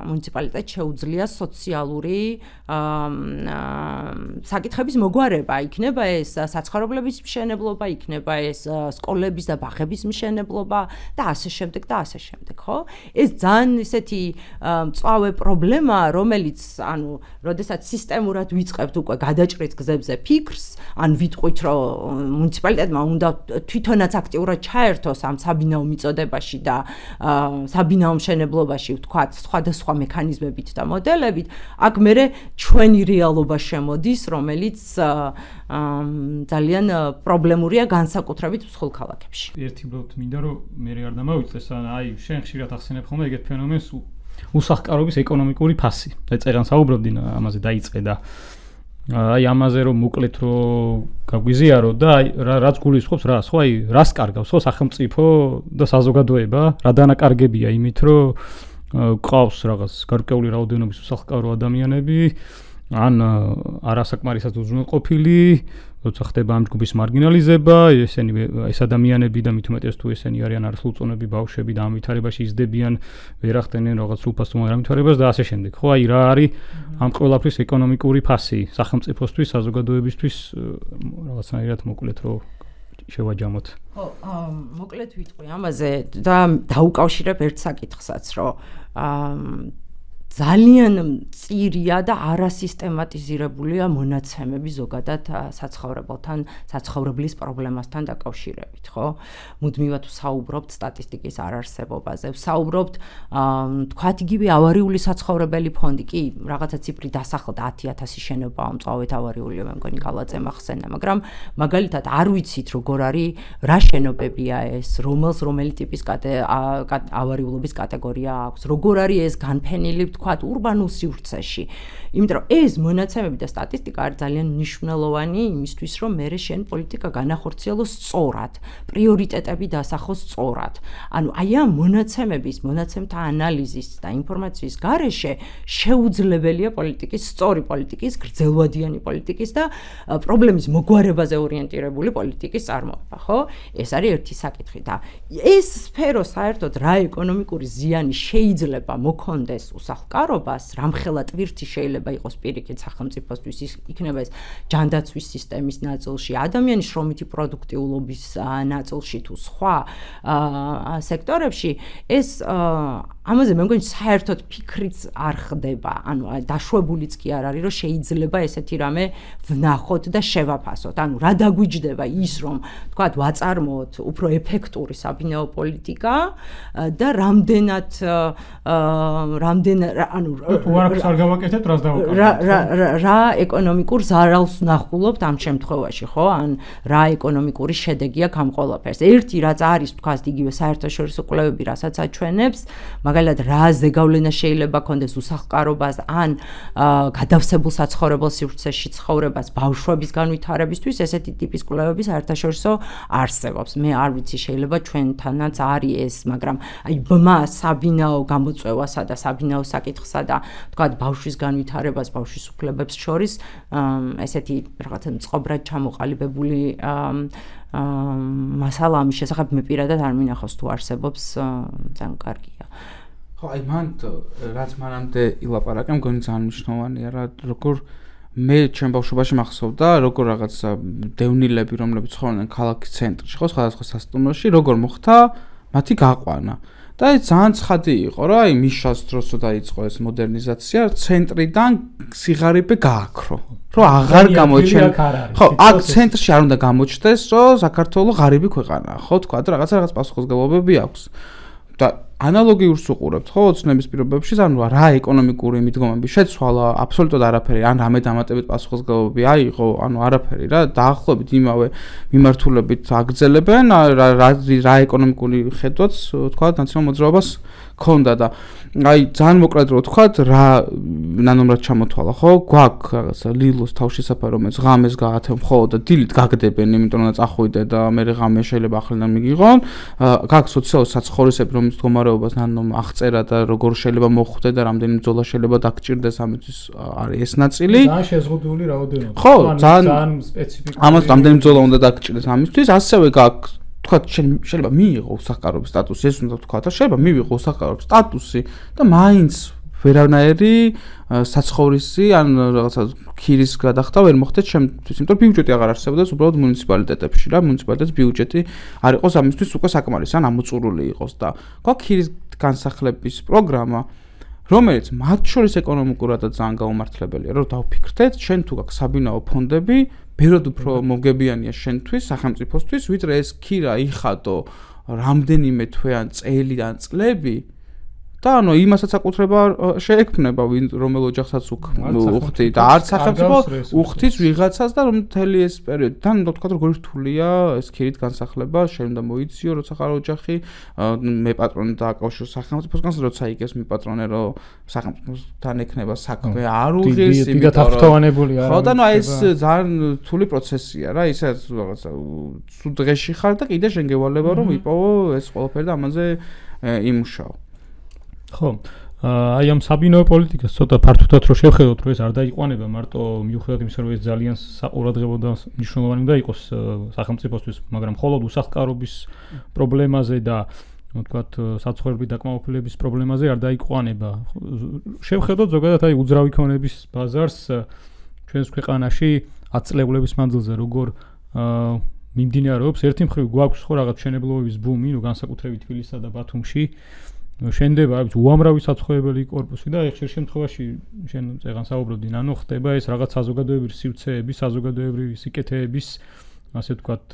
მუნიციპალიტეტს შეუძლია სოციალური საკითხების მოგვარება, იქნება ეს საცხოვრებლების მშენებლობა, იქნება ეს სკოლების და ბაღების მშენებლობა და ასე შემდეგ და ასე შემდეგ, ხო? ეს ძალიან ისეთი მწვავე პრობლემაა, რომელიც, ანუ, როდესაც სისტემურად ვიწყებთ უკვე გადაჭრის გზებზე ფიქრს, ან ვიტყვით, რომ მუნიციპალიტეტმა უნდა თვითონაც აქტიურად ჩაერთოს ამ საბინაო მიწოდებაში და საბინაო მშენებლობაში, ვთქვათ, სხვადასხვა მექანიზმებით და მოდელებით, აქ მერე ჩვენი რეალობა შემოდის, რომელიც ძალიან პრობლემურია განსაკუთრებით მსხვილ ქალაქებში. ერთი უბრალოდ მინდა რომ მე არ დამავიწყდეს, აი შენ ხშირად ახსენებ ხოლმე ეგეთ ფენომენს უსახკარობის ეკონომიკური ფასი. ეწერან საუბრობდი ამაზე დაიწყე და აი ამაზე რომ მოკლედ რომ გაგვიზიარო და აი რაც გულისხმობს რას, ხო აი რას კარგავს ხო სახელმწიფო და საზოგადოება, რა დანაკარგებია იმით რომ ყავს რაღაც გარკვეული რაოდენობის უსახლკარო ადამიანები, ან არასაკმარისად უზრუნველყოფილი, როცა ხდება ამ ჯგუფის მარგინალიზება, ეს ადამიანები და მით უმეტეს თუ ესენი არიან არასრულწლოვანები ბავშვები და ამ ვითარებაში იზრდებიან, ვერ ახდენენ რაღაც სრულფასოვან რამითარებას და ასე შემდეგ. ხო, აი რა არის ამ ყველაფრის ეკონომიკური ფასი სახელმწიფოსთვის, საზოგადოებისთვის, რაღაცნაირად მოკლედ რომ შევაჯამოთ. ხო, მოკლედ ვიტყვი ამაზე და დაუკავშირებ ერთ საკითხსაც, რომ ძალიან მწირია და არასისტემატიზირებულია მონაცემები ზოგადად საცხოვრებელთან, საცხოვრებლის პრობლემასთან დაკავშირებით, ხო? მუდმივად ვსაუბრობთ სტატისტიკის არარსებობაზე, ვსაუბრობთ, თქვათ იგივე ავარიული საცხოვრებელი ფონდი, კი, რაღაცა ციფრი დასახლდა 10,000 შენობაა მწვავედ ავარიული, მე მგონი გალაძემ ახსენა, მაგრამ მაგალითად არ ვიცით როგორ არის, რა შენობებია ეს, რომელი ტიპის ავარიულობის კატეგორია აქვს, როგორ არის ეს განფენილი თქვათ урბანულ სივრცეში. იმიტომ რომ ეს მონაცემები და სტატისტიკა არის ძალიან მნიშვნელოვანი იმისთვის, რომ მე შენ პოლიტიკა განახორციელოს სწორად, პრიორიტეტები დასახოს სწორად. ანუ აი ამ მონაცემთა ანალიზის და ინფორმაციის გარეშე შეუძლებელია პოლიტიკის, სწორი პოლიტიკის, გრძელვადიანი პოლიტიკის და პრობლემის მოგვარებაზე ორიენტირებული პოლიტიკის წარმოება, ხო? ეს არის ერთი საკითხი და ეს სფერო საერთოდ რა ეკონომიკური ზიანი შეიძლება მოქონდეს უსახლკარობას, რამხელა ტვირთი შეიძლება იყოს პირიქით სახელმწიფოსთვის, იქნება ეს ჯანდაცვის სისტემის ნაწილში, ადამიანის შრომითი პროდუქტიულობის ნაწილში თუ სხვა სექტორებში, ეს ამაზე მე მგონი საერთოდ ფიქრიც არ ხდება, ანუ დაშვებულიც კი არ არის, რომ შეიძლება ესეთი რამე ვნახოთ და შევაფასოთ. ანუ რა დაგვიჯდება ის, რომ თქვათ ვაწარმოოთ უფრო ეფექტური საბინაო პოლიტიკა და რამდენად ანუ თუ არაფერს არ გავაკეთებთ, რას დავაკეთებთ? რა ეკონომიკურ ზარალს ვნახულობთ ამ შემთხვევაში, ხო? ან რა ეკონომიკური შედეგი აქვს ამ ყველაფერს. ერთი რაც არის, თქვათ, იგივე საერთაშორისო კვლევები, რასაც აჩვენებს, მაგალითად, რა ზეგავლენა შეიძლება ქონდეს უსახლკარობას, ან გადავსებულ საცხოვრებელ სივრცეში ცხოვრებას ბავშვების განვითარებისთვის, ესეთი ტიპის კვლევები საერთაშორისო არსებობს. მე არ ვიცი, შეიძლება ჩვენთანაც არის ეს, მაგრამ აი ბმა საბინაო გამოწვევასა და საბინაო საკითხსა და თქვათ ბავშვის განვითარებას, ბავშვის უფლებებს შორის ესეთი რაღაცა მწყობრად ჩამოყალიბებული მასალა ამის შესახებ მე პირადად არ მინახავს თუ არსებობს, ძალიან კარგია. ხო, აი რაც მანამდე ილაპარაკე, მგონი ძალიან მნიშვნელოვანია რა, როგორ მე ჩემ ბავშვობაში მახსოვდა, როგორ რაღაცა დევნილები, რომლებიც ცხოვრობდნენ ქალაქის ცენტრში, ხო, სხვადასხვა სასტუმროში, როგორ მოხდა მათი გაყვანა. და ეს ძალიან ცხადი იყო რა, აი მიშას დროს დაიწყო ეს მოდერნიზაცია, ცენტრიდან სიღარიბე გააქრო. რომ აღარ გამოჩენ. ხო, აქ ცენტრში არ უნდა გამოჩნდეს, რომ საქართველოს ღარიბი ქვეყანაა, ხო, თქვა და რაღაც პასუხისმგებლობები აქვს. და ანალოგიურს უყურებთ, ხო, ოცნების პირობებში, ანუ რა ეკონომიკური მიდგომები შეცვალა, აბსოლუტურად არაფერი, ან რამე დამატებით პასუხისმგებლობები აიღო, ანუ არაფერი რა, დაახლოებით იმავე მიმართულებით აგრძელებენ, რა ეკონომიკური ხედვაც, თქვა, ნაციონალურ მოძრაობას ქონდა და აი ძალიან მოკლედ რო ვთქვათ, რა ნანომრად ჩამოთვალა, ხო? გვაქვს რაღაცა ლილოს თავშესაფარი, რომელიც ღამეს გაათემ მხოლოდ და დილით გაგდებენ, იმიტომ რომ წახვიდე და მე ღამე შეიძლება ახლიდან მიგიღონ. გაქვს სოციალური საცხოვრისები, რომლის მდგომარეობას ნანობ აღწერა და როგორ შეიძლება მოხვდე და რამდენი ბრძოლა შეიძლება დაგჭირდეს ამისთვის არის ეს ნაწილი. ძალიან შეზღუდული რაოდენობა. ხო, ძალიან სპეციფიკური. ამას რამდენი ბრძოლა უნდა დაგჭირდეს ამისთვის, ასევე გაქვს თქვა შეიძლება მიიღო უსახკარობის სტატუსი, ეს უნდა თქვა და შეიძლება მივიღო უსახკარობის სტატუსი და მაინც ვერანაირი საცხოვრისი ან რაღაცა ქირის გადახდა ვერ მოხდეთ შემთთვის, იმიტომ რომ ბიუჯეტი აღარ არსებობდეს უბრალოდ მუნიციპალიტეტებში რა, მუნიციპალიტეტის ბიუჯეტი არ იყოს ამისთვის უკვე საკმარისი ან ამოწურული იყოს და გვაქვს ქირის განსახლების პროგრამა, რომელიც მათ შორის ეკონომიკურადაც ძალიან გაუმართლებელია, რომ დავფიქრდეთ, შენ თუ გაქვს საბინაო ფონდები, ბევრად უფრო მოგებიანია შენთვის, სახელმწიფოსთვის, ვიდრე ეს ქირა იხადო რამდენიმე თვე ან წელი ან წლები და ანუ იმასაც აკუთრება შეექმნება რომელ ოჯახსაც უხდი და არც სახელმწიფო უხდის ვიღაცას და რომ მთელი ეს პერიოდი თან უნდა თქვა როგორი რთულია ეს ქირით განსახლება, შენ უნდა მოიციო როცა ხარ ოჯახი, მე პატრონი დააკავშირო სახელმწიფოსგან, როცა იგეს მე პატრონე რომ სახელმწიფოსთან ექნება საქმე არ უღირს, იმიტომ ხო და ნუ ეს ძალიან რთული პროცესია რა, ისაც რაღაცა სულ დღეში ხარ და კიდე შენ გევალება რომ იპოვო ეს ყველაფერი და ამაზე იმუშაო. ხო, აი ამ საბინაო პოლიტიკას ცოტა ფართოდაც რო შევხედოთ, რომ ეს არ დაიყვანება მარტო მიუხედავად იმისა, რომ ეს ძალიან საყურადღებო და მნიშვნელოვანი უნდა იყოს სახელმწიფოსთვის, მაგრამ მხოლოდ უსახლკარობის პრობლემაზე და ვთქვათ, საცხოვრებელი დაკმაყოფილების პრობლემაზე არ დაიყვანება. შევხედოთ ზოგადად აი უძრავი ქონების ბაზარს ჩვენს ქვეყანაში 10 წლების მანძილზე როგორ მიმდინარეობს. ერთი მხრივ გვაქვს ხო რაღაც მშენებლობების ბუმი, ну განსაკუთრებით თბილისსა და ბათუმში. შენდება უამრავი საცხოვრებელი კორპუსი და ხშირ შემთხვევაში შენ წეგან საუბრობდი, ნანო ხდება ეს რაღაც საზოგადოებრივი სივრცეების, საზოგადოებრივი სიკეთეების, ასე ვთქვათ,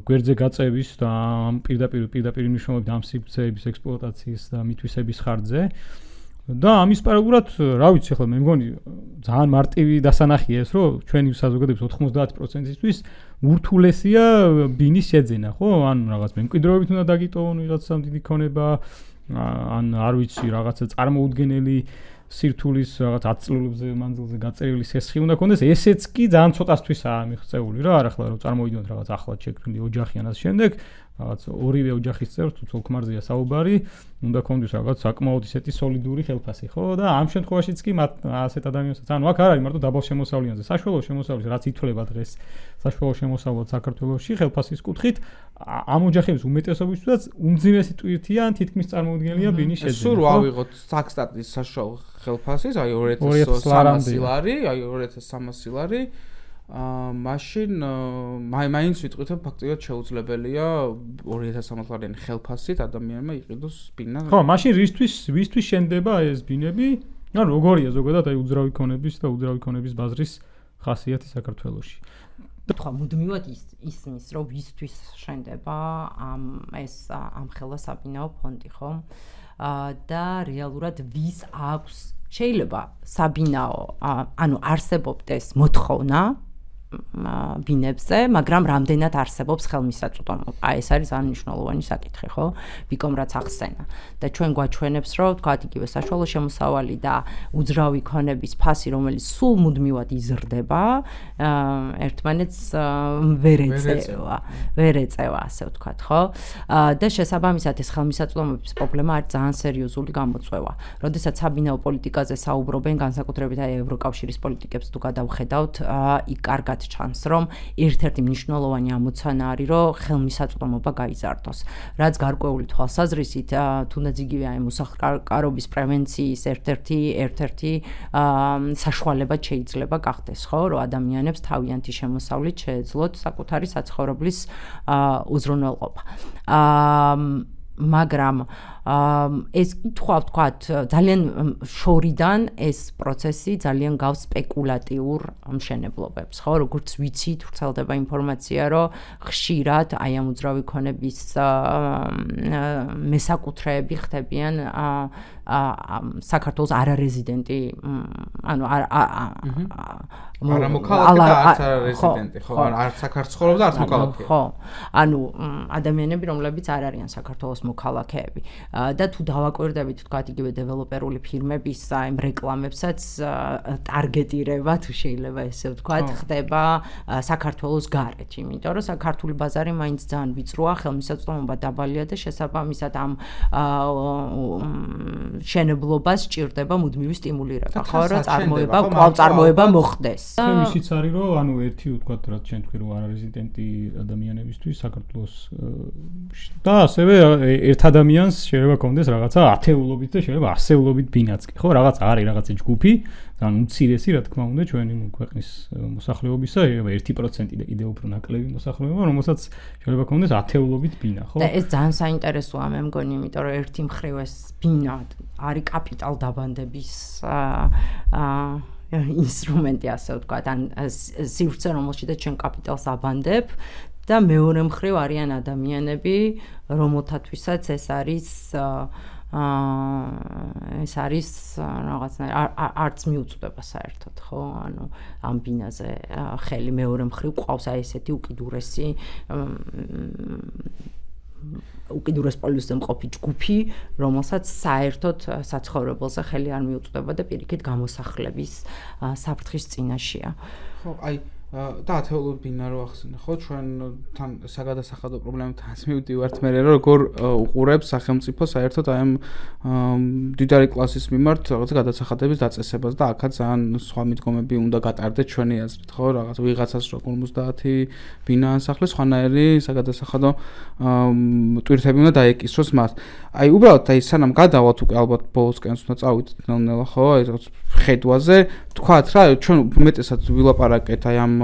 გვერდზე გაწევის და ამ პირდაპირ მნიშვნელობით ამ სივრცეების ექსპლუატაციის და მითვისების ხარჯზე. და ამის პარალელურად, რა ვიცი, ახლა მე მგონი ძალიან მარტივი დასანახია ეს, რომ ჩვენი საზოგადოების 90%-ისთვის ურთულესია ბინის შეძენა, ხო? ან რაღაც მემკვიდრეობით უნდა დაგიტოვონ ვიღაცა დიდი ქონება, ან არ ვიცი, რაღაცა წარმოუდგენელი სირთულის რაღაც 10 წლებზე მანძილზე გაწერილი სესხი უნდა ქონდეს, ესეც კი ძალიან ცოტასთვისაა მიღწეული რა, არ ახლა რომ წარმოვიდოთ რაღაც ახლად შექმნილი ოჯახი ან ასე შემდეგ, რაღაც ორივე ოჯახის წევრს თუ თოლქმარზეა საუბარი, უნდა ქონდეს რაღაც საკმაოდ ისეთი სოლიდური ხელფასი, ხო? და ამ შემთხვევაშიც კი ასეთ ადამიანებსაც, ანუ აქ არ არის მარტო დაბალ შემოსავლიანზე, საშუალო შემოსავლის რაც ითვლება დღეს საშუალო შემოსავლად საქართველოში ხელფასის კუთხით, ამ ოჯახების უმეტესობისთვისაც უმძიმესი ტვირთია ან თითქმის წარმოუდგენელია ბინის შეძენა. სულ ავიღოთ საქსტატის საშუალო ხელფასის, აი 2300 ლარი, აი 2300 ლარი. მაშინ მაინც ვიტყვით რომ ფაქტიურად შეუძლებელია 2300 ლარიანი ხელფასით ადამიანმა იყიდოს ბინა. ხო, მაშინ ვისთვის შენდება ეს ბინები? ანუ როგორია ზოგადად აი უძრავი ქონების და უძრავი ქონების ბაზრის ხასიათი საქართველოში? თქვა მუდმივად ისმის რომ ვისთვის შენდება ამ ხელა საბინაო ფონდი, ხო? და რეალურად ვის აქვს შეიძლება საბინაო, ანუ არსებობდეს მოთხოვნა ბინებზე, მაგრამ რამდენად არსებობს ხელმისაწვდომობა. ეს არის ძალიან მნიშვნელოვანი საკითხი, ხო? ბიკომ რაც ახსენა. და ჩვენ გვაჩვენებს, რომ თქვათ იგივე საშუალო შემოსავალი და უძრავი ქონების ფასი, რომელიც სულ მუდმივად იზრდება, ერთმანეთს ვერ ეწევა, ასე ვთქვათ, ხო? და შესაბამისად ეს ხელმისაწვდომობის პრობლემა არის ძალიან სერიოზული გამოწვევა. როდესაც საბინაო პოლიტიკაზე საუბრობენ, განსაკუთრებით აი ევროკავშირის პოლიტიკებს თუ გადავხედავთ, იქ კარგად ჩანს, რომ ერთ-ერთი მნიშვნელოვანი ამოცანა არის, რომ ხელმისაწვდომობა გაიზარდოს. რაც გარკვეული თვალსაზრისით, თუნდაც იგივე აი უსახლკარობის პრევენციის ერთ-ერთი საშუალება შეიძლება გახდეს, ხო, რომ ადამიანებს თავიანთი შემოსავლით შეეძლოთ საკუთარი საცხოვრებლის უზრუნველყოფა. მაგრამ ეს კითხვა ვთქვათ ძალიან შორიდან ეს პროცესი ძალიან გავს სპეკულატიურ მშენებლობებს ხო როგორც ვიცით ვრცელდება ინფორმაცია რომ ხშირად აი ამ უძრავი ქონების მესაკუთრეები ხდებიან საქართველოს არარეზიდენტი ანუ არამოქალაქე და არც არარეზიდენტი ხო არც საქართველოს და არც მოქალაქეები ხო ანუ ადამიანები რომლებიც არ არიან საქართველოს მოქალაქეები და თუ დავაკვირდებით თქვათ იგივე დეველოპერული ფირმების აი რეკლამებსაც ტარგეტირება თუ შეიძლება ესე ვთქვათ ხდება საქართველოს გარეთ იმიტომ რომ საქართველოს ბაზარი მაინც ძალიან ვიწროა ხელმისაწვდომობა დაბალია და შესაბამისად ამ შენებლობას სჭირდება მუდმივი სტიმულირება ხო რომ წარმოება კვლავ წარმოება მოხდეს ისიც არის რომ ანუ ერთი ვთქვათ რაც ჩვენ თქვი რომ არარეზიდენტი ადამიანებისთვის საქართველოს და ასევე ერთ ადამიანს შეიძლება კონდეს რაღაცა ათეულობით და შეიძლება ასეულობით ბინაც კი ხო რაღაც არის რაღაცა ჯგუფი ძალიან უცირესი რა თქმა უნდა ჩვენი ქვეყნის მოსახლეობისა 1% კიდევ უფრო ნაკლები მოსახლეობა რომელსაც შეიძლება კონდეს ათეულობით ბინა ხო და ეს ძალიან საინტერესოა მე მგონი იმიტომ რომ ერთი მხრივ ეს ბინა არის კაპიტალ დაბანდების ინსტრუმენტი ასე ვთქვათ ან სივრცე რომელშიც ჩვენ კაპიტალს აბანდებ და მეორე მხრივ არიან ადამიანები რომელთათვისაც ეს არის რაღაცნაირად არც მიუწვდება საერთოდ ხო ანუ ამ ბინაზე ხელი მეორე მხრივ ყავს აი ესეთი უკიდურეს პოლუსზე მყოფი ჯგუფი რომელსაც საერთოდ საცხოვრებელზე ხელი არ მიუწვდება და პირიქით გამოსახლების საფრთხის წინაშეა ხო აი და ათეულობით ბინა რო ახსენე ხო ჩვენ თან საგადასახადო პრობლემებთან მივდივართ მე როგორ უყურებს სახელმწიფო საერთოდ აი ამ დიდარი კლასის მიმართ რაღაცა გადასახადების დაწესებას და აქაც ძალიან სხვა მიდგომები უნდა გატარდეთ ჩვენი აზრით ხო რაღაც ვიღაცას რო 50 ბინა ასახლეს სხვანაირი საგადასახადო ტვირთები უნდა დაეკისროს მას აი უბრალოდ აი სანამ გადავალთ უკვე ალბათ ბოლოსკენ უნდა წავიდეთ ნელ-ნელა ხო აი რაღაც ხედვაზე თქვათ რა ჩვენ უმეტესად ვილაპარაკეთ აი ამ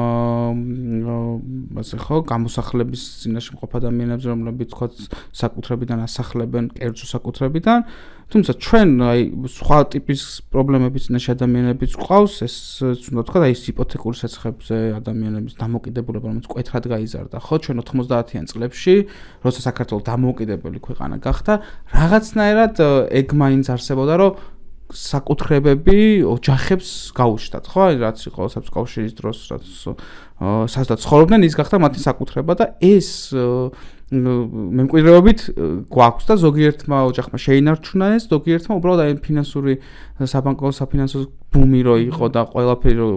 ასე ხო გამოსახლების წინაშე მყოფ ადამიანებს რომლებიც თქვათ საკუთრებიდან ასახლებენ კერძო საკუთრებიდან თუმცა ჩვენ აი სხვა ტიპის პრობლემების წინაშე ადამიანებიც ყავს ეს უნდა თქვათ აი იპოთეკური საცხებზე ადამიანების დამოკიდებულება რომელიც კვეთრად გაიზარდა ხო ჩვენ 90-იან წლებში როცა საქართველოს დამოუკიდებელი ქვეყანა გახდა რაღაცნაირად ეგ მაინც არსებობდა რომ საკუთრებები ოჯახებს გაუჩნდათ ხო რაც იყო საბჭოთა კავშირის დროს რაც სადაც ცხოვრობდნენ ის გახდა მათი საკუთრება და ეს მემკვიდრეობით გვაქვს და ზოგიერთმა ოჯახმა შეინარჩუნა ეს ზოგიერთმა უბრალოდ აი ფინანსური საბანკო საფინანსო ბუმი რო იყო და ყველაფერი რო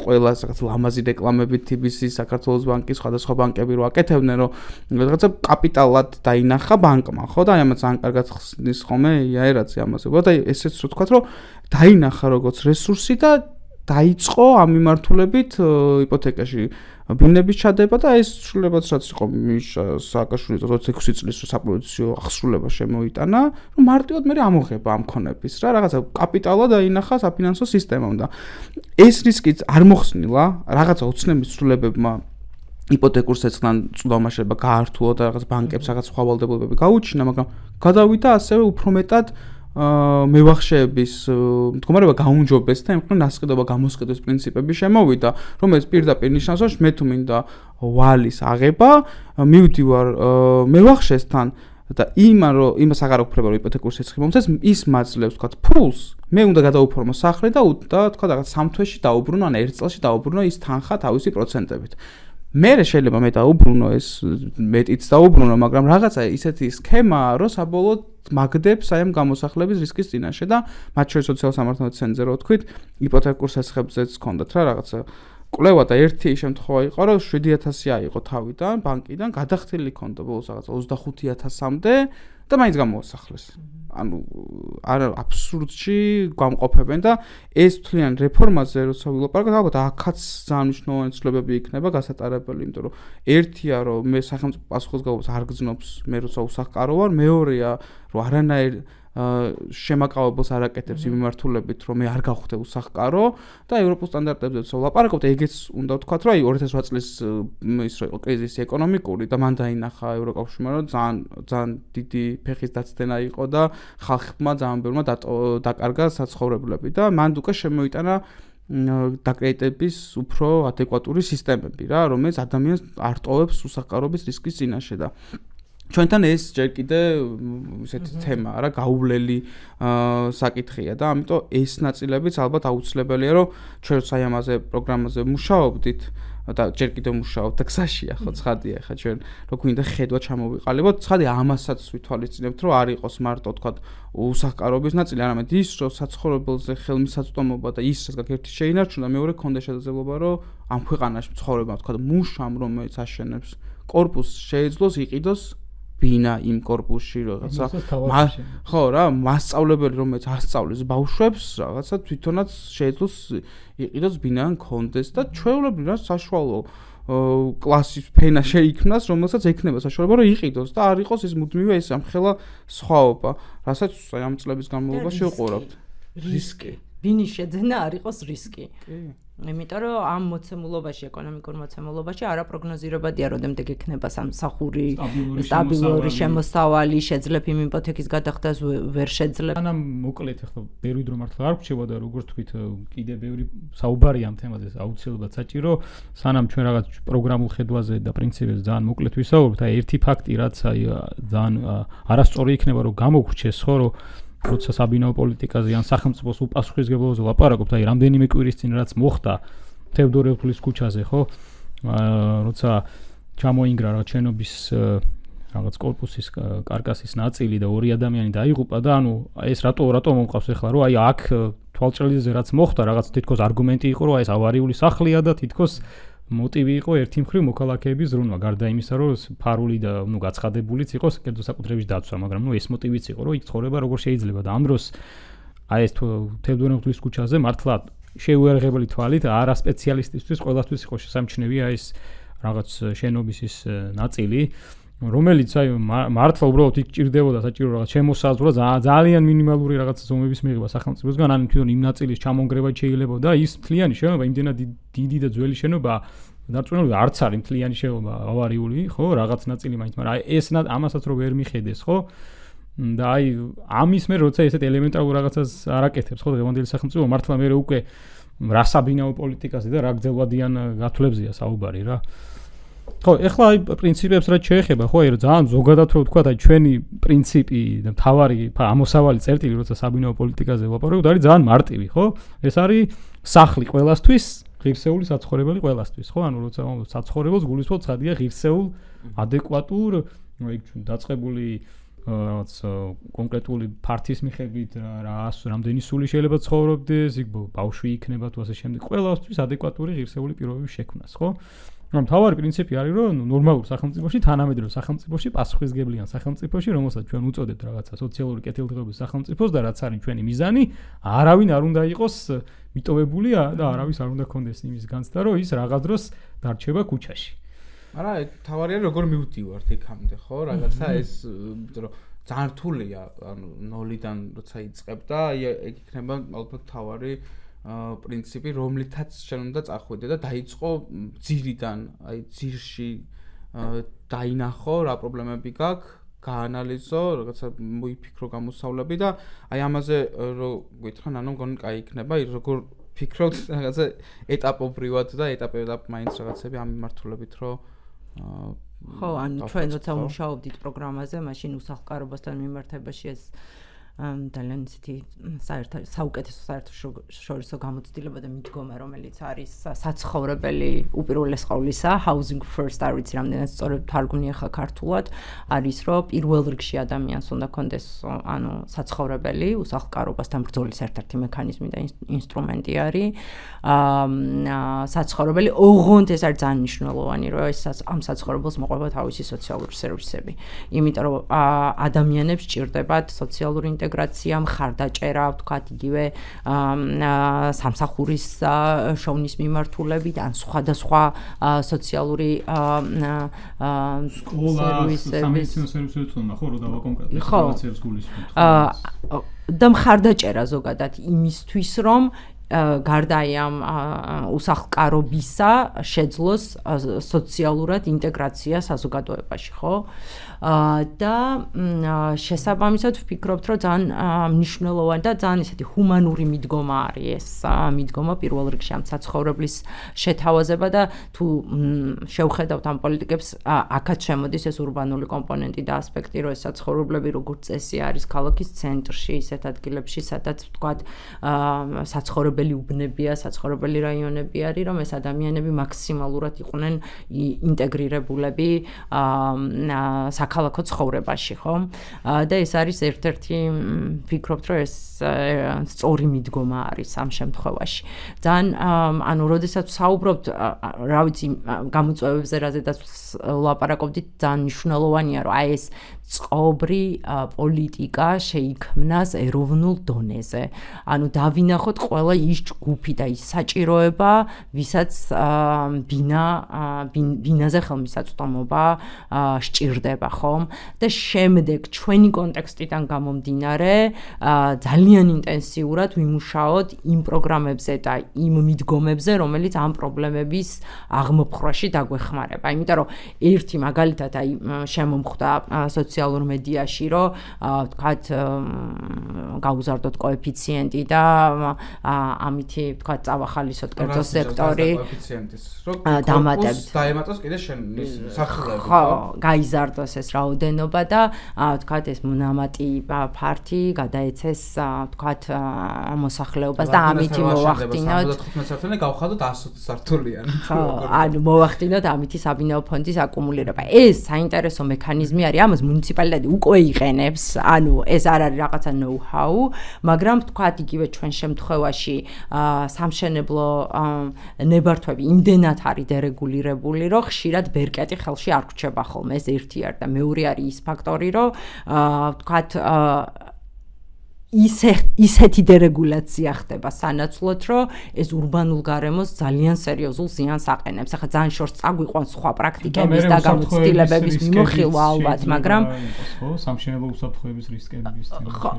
ყველას რაღაც ლამაზი რეკლამებით TBC საქართველოს ბანკის სხვადასხვა ბანკები რო აკეთებდნენ რომ რაღაცა კაპიტალად დაინახა ბანკმა ხო და აი ამას ძალიან კარგად ხსნის ხოლმე იაერაცი ამაზე და ესეც რო თქვათ რომ დაინახა როგორც რესურსი და დაიწყო ამ მიმართულებით იპოთეკაში ბინების ჩადება და ეს სრულებაც რაც იყო სააკაშვილის 26 წლის საპროციო აღსრულება შემოიტანა რომ მარტივად მე ამოღება ამ ქონების რა რაღაცა კაპიტალა დაინახა საფინანსო სისტემამ და ეს რისკიც არ მოხსნილა რაღაცა ოცნების სრულებებმა იპოთეკურ სეცხლთან წვდომაშება გაართულა და რაღაც ბანკებს რაღაც სხვა ვალდებულებები გაუჩინა მაგრამ გადავიდა ასევე უფრო მეტად მევახშეების მდგომარეობა გაუმჯობეს და იმხრივ ნასყიდობა გამოსყიდვის პრინციპები შემოვიდა რომელიც პირდაპირ ნიშნავს რომ მე თუ მინდა ვალის აღება მივდივარ მევახშესთან და იმას აღარ აქვს რომ იპოთეკურ სეცხლი მომწეს ის მაძლევს თქვა ფულს მე უნდა გადაუფორმო სახლი და თქვა რაღაც 3 თვეში დაუბრუნო ან 1 წელში დაუბრუნო ის თანხა თავისი პროცენტებით მე შეიძლება მე დაუბრუნო ეს მეტიც დაუბრუნო მაგრამ რაღაცა ისეთი სქემაა რომ საბოლოოდ მაგდებს აი ამ გამოსახლების რისკის წინაშე და მათ შორის სოციალურ სამართლებრივ ცენტრზე რო თქვით იპოთეკურ სესხებზეც ჰქონდათ რა რაღაცა კვლევა და ერთი შემთხვევა იყო რომ 7000 აიღო თავიდან ბანკიდან გადახდილი ჰქონდა ბოლოს რაღაცა 25000-მდე და მაინც გამოასახლეს ანუ არა აბსურდში გამყოფებენ და ეს თლიან რეფორმაზე როცა ვილაპარაკობ ალბათ აქაც ძალიან მნიშვნელოვანი ცვლილებები იქნება გასატარებელი იმიტომ რომ ერთია რომ მე სახელმწიფო პასუხისმგებლობას არ გძნობს მე როცა უსახკარო ვარ მეორეა რომ არანაირ შემაკავებელს არ აკეთებს იმ მიმართულებით, რომ მე არ გავხდე უსახკარო და ევროპულ სტანდარტებზეც ვლაპარაკობთ, ეგეც უნდა ვთქვათ, რომ აი 2008 წლის ის რო იყო კრიზისი ეკონომიკური და მან დაინახა ევროკავშირმა, რომ ძალიან დიდი ფეხის დაცდენა იყო და ხალხმა ძალიან ბევრმა დაკარგა საცხოვრებლები და მან უკვე შემოიტანა დაკრედიტების უფრო ადეკვატური სისტემები რა, რომელიც ადამიანს არ ტოვებს უსახკარობის რისკის წინაშე და ჩვენთან ეს ჯერ კიდე ისეთი თემაა რა, გაუვლელი საკითხია და ამიტომ ეს ნაწილებიც ალბათ აუცილებელია, რომ ჩვენ საი ამაზე პროგრამაზე მუშაობდით და ჯერ კიდევ მუშაობთ და გზაშია ხო ცხადია ხა ჩვენ რო გვინდა ხედვა ჩამოვიყალიბოთ, ცხადია ამასაც ვითვალისწინებთ, რომ არ იყოს მარტო თქვა უსახკარობის ნაწილი, არამედ ის რომ საცხოვრებელზე ხელმისაწვდომობა და ის რაც გაკეთეთ შეინარჩუნა, მეორე ქონდა შესაძლებლობა, რომ ამ ქვეყანაში ცხოვრება თქვა მუშამ რომელიც აშენებს კორპუსს შეეძლოს იყიდოს ბინა იმ კორპუსში რაღაცა ხო რა მასწავლებელი რომელიც ასწავლის ბავშვებს რაღაცა თვითონაც შეეძლოს იყიდოს ბინა ან კონდეს და ჩვეულებრივ რა საშუალო კლასის ფენა შეიქმნას რომელსაც ექნება საშუალება რომ იყიდოს და არ იყოს ის მუდმივი ეს ამხელა სხვაობა რასაც ამ წლების განმავლობაში ვყურავთ რისკი ბინის შეძენა არ იყოს რისკი იმიტომ რომ ამ მოცემულობაში ეკონომიკურ მოცემულობაში არაპროგნოზირებადია როდემდე იქნება სამსახური სტაბილური შემოსავალი შეძლებ იმ იპოთეკის გადახდას ვერ შეძლებ ანამ მოკლედ ახლა ბევრი დრო მართლა არ გრჩება და როგორც თქვით კიდე ბევრი საუბარია ამ თემაზე აუცილებლად საჭირო სანამ ჩვენ რაღაც პროგრამულ ხედვაზე და პრინციპებზე ძალიან მოკლედ ვისაუბრებთ აი ერთი ფაქტი რაც აი ძალიან არასწორი იქნება რომ გამოგრჩეს ხო რომ როცა საბინაო პოლიტიკაზე ან სახელმწიფოს უპასუხისმგებლობაზე ლაპარაკობთ, აი რამდენიმე კვირის წინ რაც მოხდა თევდორე-ფულის ქუჩაზე, ხო? როცა ჩამოინგრა რაღაც შენობის რაღაც კორპუსის კარკასის ნაწილი და ორი ადამიანი დაიღუპა და ანუ ეს რატო მომყავს ახლა, რომ აი აქ თვალჭრილიზე რაც მოხდა, რაღაც თითქოს არგუმენტი იყო, რომ აი ეს ავარიული სახლია და თითქოს მოტივი იყო ერთი მხრივ მოქალაქეების ზრუნვა, გარდა იმისა, რომ ფარული და ნუ გაცხადებულიც იყოს კერძო საკუთრების დაცვა, მაგრამ ნუ ეს მოტივიც იყო, რომ იქ ცხოვრება როგორ შეიძლება და ამ დროს აი ეს თევდორე-ფულის ქუჩაზე მართლა შეუერღებელი თვალით არა სპეციალისტისთვის ყველასთვის იყო შესამჩნევია ეს რაღაც შენობის ის ნაწილი რომელიც აი მართლა უბრალოდ იქ ჭირდებოდა საჭირო რაღაც შემოსაზღვრა ძალიან მინიმალური რაღაც ზომების მიღება სახელმწიფოსგან ან თვითონ იმ ნაწილის ჩამონგრევა შეიძლება და ის მთლიანი შენობა იმდენად დიდი და ძველი შენობა დარწმუნებული არც არის მთლიანი შენობა ავარიული ხო რაღაც ნაწილი მაინც მაგრამ აი ეს ამასაც რო ვერ მიხედეს ხო და აი ამის მე როცა ესეთ ელემენტარულ რაღაცას არ აკეთებს ხო დღევანდელი სახელმწიფო მართლა მე უკვე რასაბინაო პოლიტიკაზე და რა გრძელვადიან გათვლებზეა საუბარი რა ხო, ეხლა აი პრინციპებს რაც შეეხება, ხო, აი ძალიან ზოგადად რო ვთქვა, აი ჩვენი პრინციპი და მთავარი ამოსავალი წერტილი, როცა საბინაო პოლიტიკაზე ვაპარაკობთ, არის ძალიან მარტივი, ხო? ეს არის სახლი ყველასთვის, ღირსეული საცხოვრებელი ყველასთვის, ხო? ანუ როცა საცხოვრებელს გულისხმობ ცხადია ღირსეულ, ადეკვატურ, აი ჩვენ დაწყებული რაღაც კონკრეტული ფართის მიხედვით რამდენი სული შეიძლება ცხოვრობდეს, იქ ბავშვი იქნება თუ ასე შემდეგ, ყველასთვის ადეკვატური ღირსეული პირობების შექმნას, ხო? რომ თავარი პრინციპი არის რომ ნორმალურ სახელმწიფოში თანამედროვე სახელმწიფოში პასუხისმგებლიან სახელმწიფოში რომელსაც ჩვენ უწოდებთ რაღაცა სოციალური კეთილდღეობის სახელმწიფოს და რაც არის ჩვენი მიზანი არავინ არ უნდა იყოს მიტოვებული და არავის არ უნდა კონდეს იმის განცდა რომ ის რაღაც დროს დარჩება ქუჩაში მაგრამ თავარია როგორ მივდივართ იქამდე ხო რაღაცა ეს რომ ძალიან რთულია ანუ ნოლიდან როცა იწყებ და ეგ იქნება ალბათ თავარი პრინციპი რომლითაც შენ უნდა წახვიდე და დაიწყო ძირიდან, აი ძირში დაინახო რა პრობლემები გაქვს, გაანალიზო, რაღაცა მოიფიქრო გამოსავლები და აი ამაზე რო გითხრან, ანუ მგონი კაი იქნება, როგორ ფიქრობთ რაღაცა ეტაპობრივად და ეტაპ მაინც რაღაცები ამ მიმართულებით რო ხო, ანუ ჩვენ როცა ვმუშაობდით პროგრამაზე, მაშინ უსახლკარობასთან მიმართებაში ეს ძალიან ისეთი საუკეთესო საერთაშორისო გამოცდილება და მიდგომა რომელიც არის საცხოვრებელი უპირველეს ყოვლისა housing first არ ვიცი რამდენად სწორად თარგმნი ახლა ქართულად არის რომ პირველ რიგში ადამიანს უნდა კონდეს ანუ საცხოვრებელი უსახლკარობასთან ბრძოლის ერთ-ერთი მექანიზმი და ინსტრუმენტი არის საცხოვრებელი ოღონდ ეს არის ძალიან მნიშვნელოვანი რომ ეს ამ საცხოვრებელს მოყვება თავისი სოციალური სერვისები იმიტომ რომ ადამიანებს ჭირდებათ სოციალური ინტეგრაცია, მხარდაჭერა, ვთქვათ, იგივე სამსახურის შოვნის მიმართულებით, ან სხვადასხვა სოციალური სამედიცინო სერვისები თუნდა ხო, რომ დავა კონკრეტულად ინფორმაციებს გულისხმობთ. და მხარდაჭერა ზოგადად იმისთვის, რომ გარდა ამ უსახლკარობისა შეძლოს სოციალურად ინტეგრაცია საზოგადოებაში, ხო? და შესაბამისად ვფიქრობთ, რომ ძალიან მნიშვნელოვანი და ძალიან ისეთი ჰუმანური მიდგომა არის ეს მიდგომა პირველ რიგში ამ საცხოვრებლის შეთავაზება და თუ შევხედავთ ამ პოლიტიკებს, აქაც შემოდის ეს ურბანული კომპონენტი და ასპექტი, რომ ეს საცხოვრებლები როგორც წესი არის ქალაქის ცენტრში, ისეთ ადგილებში, სადაც ვთქვათ, საცხოვრებელი უბნებია, საცხოვრებელი რაიონები არის, რომ ეს ადამიანები მაქსიმალურად იყვნენ ინტეგრირებულები საქალაქო ცხოვრებაში, ხო? და ეს არის ერთ-ერთი ვფიქრობთ, რომ ეს სწორი მიდგომა არის ამ შემთხვევაში. ძალიან ანუ როდესაც საუბრობთ, რა ვიცი, გამოწვევებზე, რაზედაც ლაპარაკობდით, ძალიან მნიშვნელოვანია, რომ აი ეს წყობრი პოლიტიკა შეიქმნას ეროვნულ დონეზე. ანუ დავინახოთ ყველა ის ჯგუფი და ის საჭიროება, ვისაც ბინაზე ხელმისაწვდომობა სჭირდება, ხომ? და შემდეგ ჩვენი კონტექსტიდან გამომდინარე, ძალიან ინტენსიურად ვიმუშაოთ იმ პროგრამებზე და იმ მიდგომებზე, რომელიც ამ პრობლემების აღმოფხვრაში დაგვეხმარება. იმიტომ რომ ერთი მაგალითად აი შემომხვდა სოციალურ მედიაში, რომ ვთქვათ, გაუზარდოთ კოეფიციენტი და ამითი ვთქვათ, წავახალისოთ კერძო სექტორი დამატებთ. დაემატოს კიდე სახლებები. ხო, გაიზარდოს ეს რაოდენობა და ვთქვათ, ეს მონამატი ფართი გადაეცეს ვთქვათ, მოსახლეობას და ამითი მოვახდინოთ 75 სართულიანი გავხადოთ 120 სართულიანი. ხო, ანუ მოვახდინოთ ამითი საბინაო ფონდის აკუმულირება. ეს საინტერესო მექანიზმი არის, ამას მუნიციპალიტეტი უკვე იყენებს, ანუ ეს არ არის რაღაცა know-how, მაგრამ ვთქვათ, იგივე ჩვენ შემთხვევაში სამშენებლო ნებართვები იმდენად არის დერეგულირებული, რომ ხშირად ბერკეტი ხელში არ რჩება ხოლმე. ეს ერთი არის და მეორე არის ის ფაქტორი, რომ ვთქვათ, ისეთი დერეგულაცია ხდება სანაცვლოდ, რომ ეს ურბანულ გარემოს ძალიან სერიოზულ ზიანს აყენებს. ახლა ძალიან შორს წაგვიყვანს სხვა პრაქტიკების და გამოცდილებების მიმოხილვა ალბათ, მაგრამ სამშენებლო უსაფრთხოების რისკების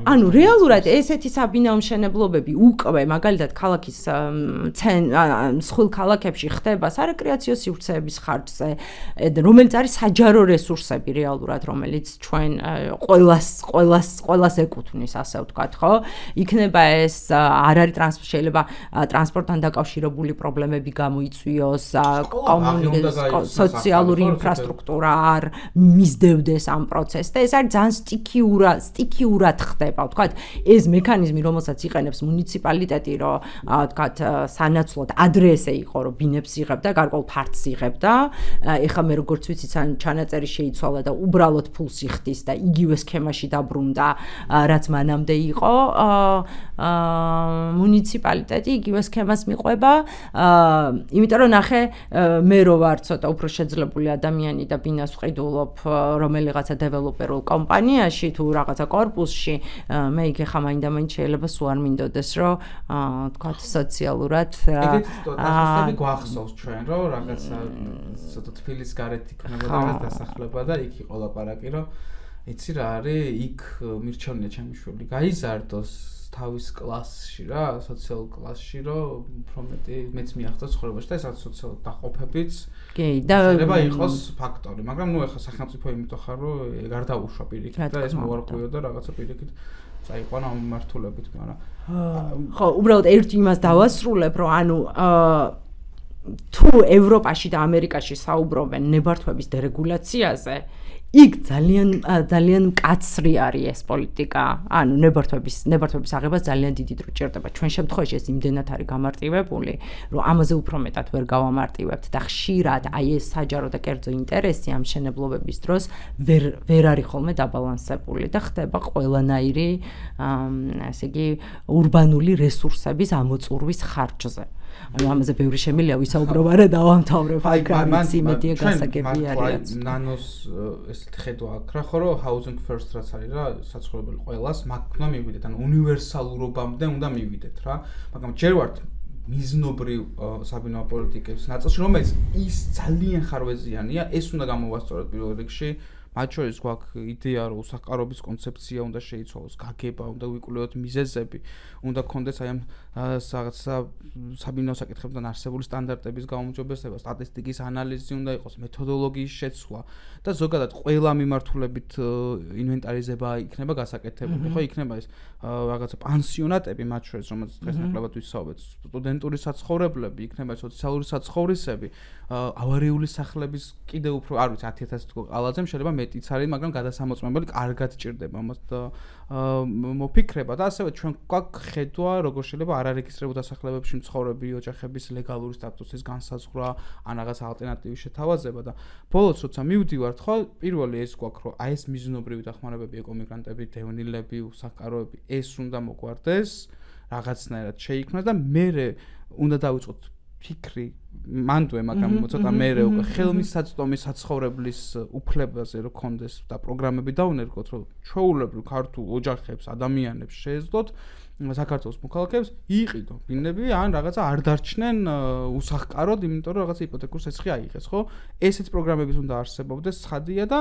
ანუ რეალურად ესეთი საბინაო მშენებლობები უკვე მაგალითად ქალაქის მსხვილ ქალაქებში ხდება სარეკრეაციო სივრცეების ხარჯზე, რომელიც არის საჯარო რესურსები რეალურად, რომელიც ჩვენ ყველას ეკუთვნის, ასე ვთქვათ. ხო? იქნება ეს არ არის შეიძლება ტრანსპორტთან დაკავშირებული პრობლემები გამოიწვიოს, სოციალური ინფრასტრუქტურა არ მისდევდეს ამ პროცესს და ეს არის ძალიან სტიქიურად ხდება, ვთქვათ, ეს მექანიზმი, რომელსაც იყენებს მუნიციპალიტეტი, რომ ვთქვათ, სანაცვლოდ ადრესე იყო, რომ ბინებს იღებდა, გარკვეულ ფართს იღებდა. ეხლა მე როგორც ვიცი, ჩანაწერი შეიცვალა და უბრალოდ ფულს იხდის და იგივე სქემაში დაბრუნდა, რაც მანამდე იყო მუნიციპალიტეტი იგივე სქემას მიყვება, იმიტომ რომ ნახე, მე რო ვარ ცოტა უფრო შეძლებული ადამიანი და ბინას ვყიდულობ რომელიღაცა დეველოპერულ კომპანიაში თუ რაღაცა კორპუსში, მე იქ ხა მაინდა-მაინც შეიძლება სულ არ მინდოდეს, რომ ვთქვათ, სოციალურად ეგეთი სიტუაციები გვახსოვს ჩვენ, რომ რაღაცა ცოტა თბილის გარეთ იქნება რაღაც დასახლება და იქ იყო ლაპარაკი, რომ იცი რა არის, იქ მირჩევნია ჩემი შვილი, გაიზარდოს თავის კლასში რა, სოციალურ კლასში, რომ უფრო მეც მიაღწევ ცხოვრებაში და ეს არის სოციალურ დაყოფებიც. კი, და შეიძლება იყოს ფაქტორი, მაგრამ ნუ ეხლა სახელმწიფო იმიტომ ხარ, რომ არ დაუშვა პირიქით და ეს მოარღვიო და რაღაცა პირიქით წაიყვანა ამ მართულებით, მაგრამ ხო, უბრალოდ ერთ იმას დავასრულებ, რომ ანუ თუ ევროპაში და ამერიკაში საუბრობენ ნებართვების დერეგულაციაზე, იქ ძალიან მკაცრი არის ეს პოლიტიკა, ანუ ნებართვების აღებას ძალიან დიდი დრო ჭირდება. ჩვენ შემთხვევაში ეს იმდენად არის გამარტივებული, რომ ამაზე უფრო მეტად ვერ გავამარტივებთ და ხშირად აი ეს საჯარო და კერძო ინტერესი ამ შენებლობების დროს ვერ არის ხოლმე დაბალანსებული და ხდება ყველანაირი, ასე იგი, ურბანული რესურსების ამოწურვის ხარჯზე. ანუ ამაზე ბევრი შემიძლია ვისაუბრო, მაგრამ დავამთავრებ. აი, მან იმედია გასაგებია არის. ნანოს ეს ისეთი ხედვა აქვს რა ხო რომ housing first რაც არის რა საცხოვრებელი ყველას მაგ უნდა მივიდეთ ან უნივერსალურობამდე უნდა მივიდეთ რა მაგრამ ჯერ ვართ მიზნობრივ საბინაო პოლიტიკების ნაწილში რომელიც ის ძალიან ხარვეზიანია ეს უნდა გამოვასწოროთ პირველ რიგში მათ შორის გვაქვს იდეა რომ უსახკარობის კონცეფცია უნდა შეიცვალოს გაგება უნდა ვიკვლევოთ მიზეზები უნდა გქონდეს აი ამ რაღაცა საბინაო საკითხებთან არსებული სტანდარტების გაუმჯობესება სტატისტიკის ანალიზი უნდა იყოს მეთოდოლოგიის შეცვლა და ზოგადად ყველა მიმართულებით ინვენტარიზება იქნება გასაკეთებული ხო იქნება ეს რაღაცა პანსიონატები მათ შორის რომელიც დღეს ნაკლებად ვისაუბრეთ სტუდენტური საცხოვრებლები იქნება სოციალური საცხოვრისები ავარიული სახლების კიდევ უფრო არ ვიცი 10000 თქო ყალაძემ შეიძლება მეტიც არის მაგრამ გადასამოწმებელი კარგად ჭირდება მას და მოფიქრება და ასევე ჩვენ გვაქვს ხედვა როგორ შეიძლება არარეგისტრირებულ დასახლებებში მცხოვრები ოჯახების ლეგალური სტატუსის განსაზღვრა ან რაღაც ალტერნატივის შეთავაზება და ბოლოს როცა მივდივართ ხო პირველი ეს გვაქვს რომ აი ეს მიზნობრივი დახმარებები ეკომიგრანტები დევნილები უსახკაროები ეს უნდა მოგვარდეს რაღაცნაირად შეიქმნას და მე უნდა დავიწყოთ ფიქრი მანდვე მაგრამ ცოტა მერე უკვე ხელმისაწვდომი საცხოვრებლის უფლებაზე რო კონდეს და პროგრამები დაუნერგოთ რომ ჩვეულებრივ ქართულ ოჯახებს ადამიანებს შეეძლოთ საქართველოს მოქალაქეებს იყიდო ბინები ან რაღაცა არ დარჩნენ უსახკაროდ იმიტომ რომ რაღაცა იპოთეკურ სესხი აიღეს ხო ესეც პროგრამების უნდა არსებობდეს ცხადია და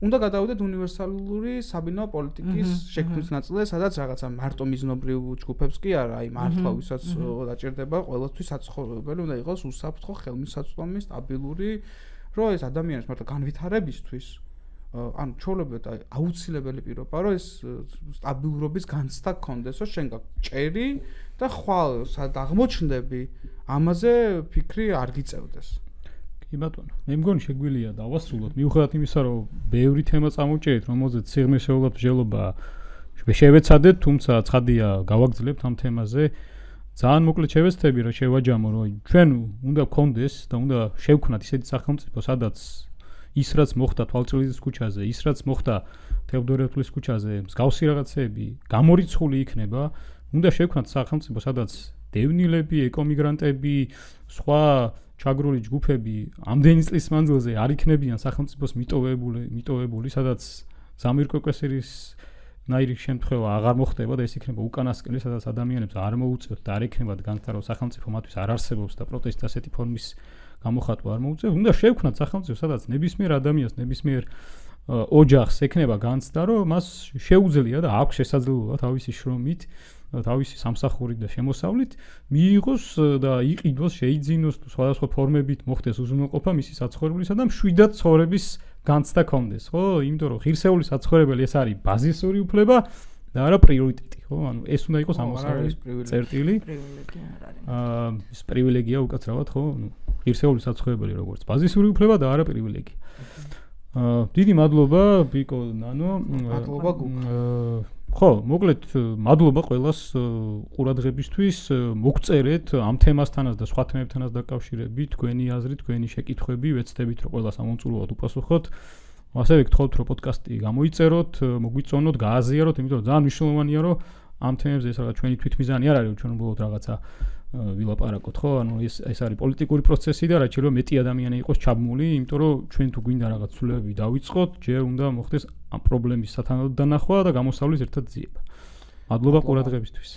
უნდა გადავიდეთ უნივერსალური საბინაო პოლიტიკის შექმნის ნაწილზე სადაც რაღაცა მარტო მიზნობრივ ჯგუფებს კი არა აი მართლა ვისაც დაჭირდება ყველასთვის საცხოვრებელი უნდა იყოს უსაფრთხო ხელმისაწვდომი სტაბილური რომ ეს ადამიანებს მართლა განვითარებისთვის ანუ ჩოლებეთ აუცილებელი პირობა რომ ეს სტაბილურობის განცდა გქონდეს რომ შენ გჭერი და ხვალ სად აღმოჩნდები ამაზე ფიქრი არ გიწევდეს კი ბატონო მე მგონი შეგვიძლია დავასრულოთ მიუხედავად იმისა რომ ბევრი თემა წამოვჭერეთ რომელზეც სიღრმისეულად მსჯელობა შევეცადეთ თუმცა ცხადია გავაგრძელებთ ამ თემაზე ძალიან მოკლედ შევეცდები რომ შევაჯამო რომ ჩვენ უნდა გქონდეს და უნდა შევქმნათ ისეთი სახელმწიფო სადაც ის რაც მოხდა თვალწილაძის ქუჩაზე, ის რაც მოხდა თევდორე-ღვთის ქუჩაზე, მსგავსი რაღაცეები გამორიცხული იქნება, უნდა შევქმნათ სახელმწიფო, სადაც დევნილები, ეკომიგრანტები, სხვა ჩაგრული ჯგუფები ამდენი წლის მანძილზე არ იქნებიან სახელმწიფოს მიტოვებული, სადაც ზამირკვეკვესერის ნაირი შემთხვევა აღარ მოხდება და ეს იქნება უკანასკნელი, სადაც ადამიანებს არ მოუწევთ და არ ექნებათ განცდა, რომ სახელმწიფო მათთვის არ არსებობს და პროტესტი ასეთი ფორმის გამოხატვა არ მოუწევთ. უნდა შევქმნათ სახელმწიფო, სადაც ნებისმიერ ადამიანს, ნებისმიერ ოჯახს ექნება განცდა, რომ მას შეუძლია და აქვს შესაძლებლობა თავისი შრომით, თავისი სამსახურით და შემოსავლით მიიღოს და იყიდოს, შეიძინოს სხვადასხვა ფორმებით მოხდეს უზრუნველყოფა მისი საცხოვრებლისა და მშვიდად ცხოვრების განცდა ქონდეს, ხო? იმიტომ რომ ღირსეული საცხოვრებელი ეს არის ბაზისური უფლება და არა პრიორიტეტი, ხო? ანუ ეს უნდა იყოს ამოსავლის წერტილი. ეს პრივილეგია უკაცრავად, ხო? ღირსეული საცხოვრებელი როგორც ბაზისური უფლება და არა პრივილეგია. დიდი მადლობა ბიკო ნანო. მადლობა ხო, მოკლედ მადლობა ყველას ყურადღებისთვის. მოგწერეთ ამ თემასთანაც და სხვა თემებთანაც დაკავშირებით თქვენი აზრი, თქვენი შეკითხვები, ვეცდებით რომ ყველას ამომწურულოდ უპასუხოთ. ასევე გთხოვთ რომ პოდკასტი გამოიწეროთ, მოგვიწონოთ, გააზიაროთ, იმიტომ რომ ძალიან მნიშვნელოვანია რომ ამ თემებზე ეს რაღაც ჩვენი თვითმიზანი არ არის, ჩვენ უბრალოდ რაღაცა ვილაპარაკოთ, ხო? ანუ ეს არის პოლიტიკური პროცესი და რაც შეიძლება მეტი ადამიანი იყოს ჩაბმული, იმიტომ რომ ჩვენ თუ გვინდა რაღაც ცვლილებები დავიწყოთ, ჯერ უნდა მოხდეს ამ პრობლემის სათანადო დანახვა და გამოსავლის ერთად ძიება. მადლობა ყურადღებისთვის.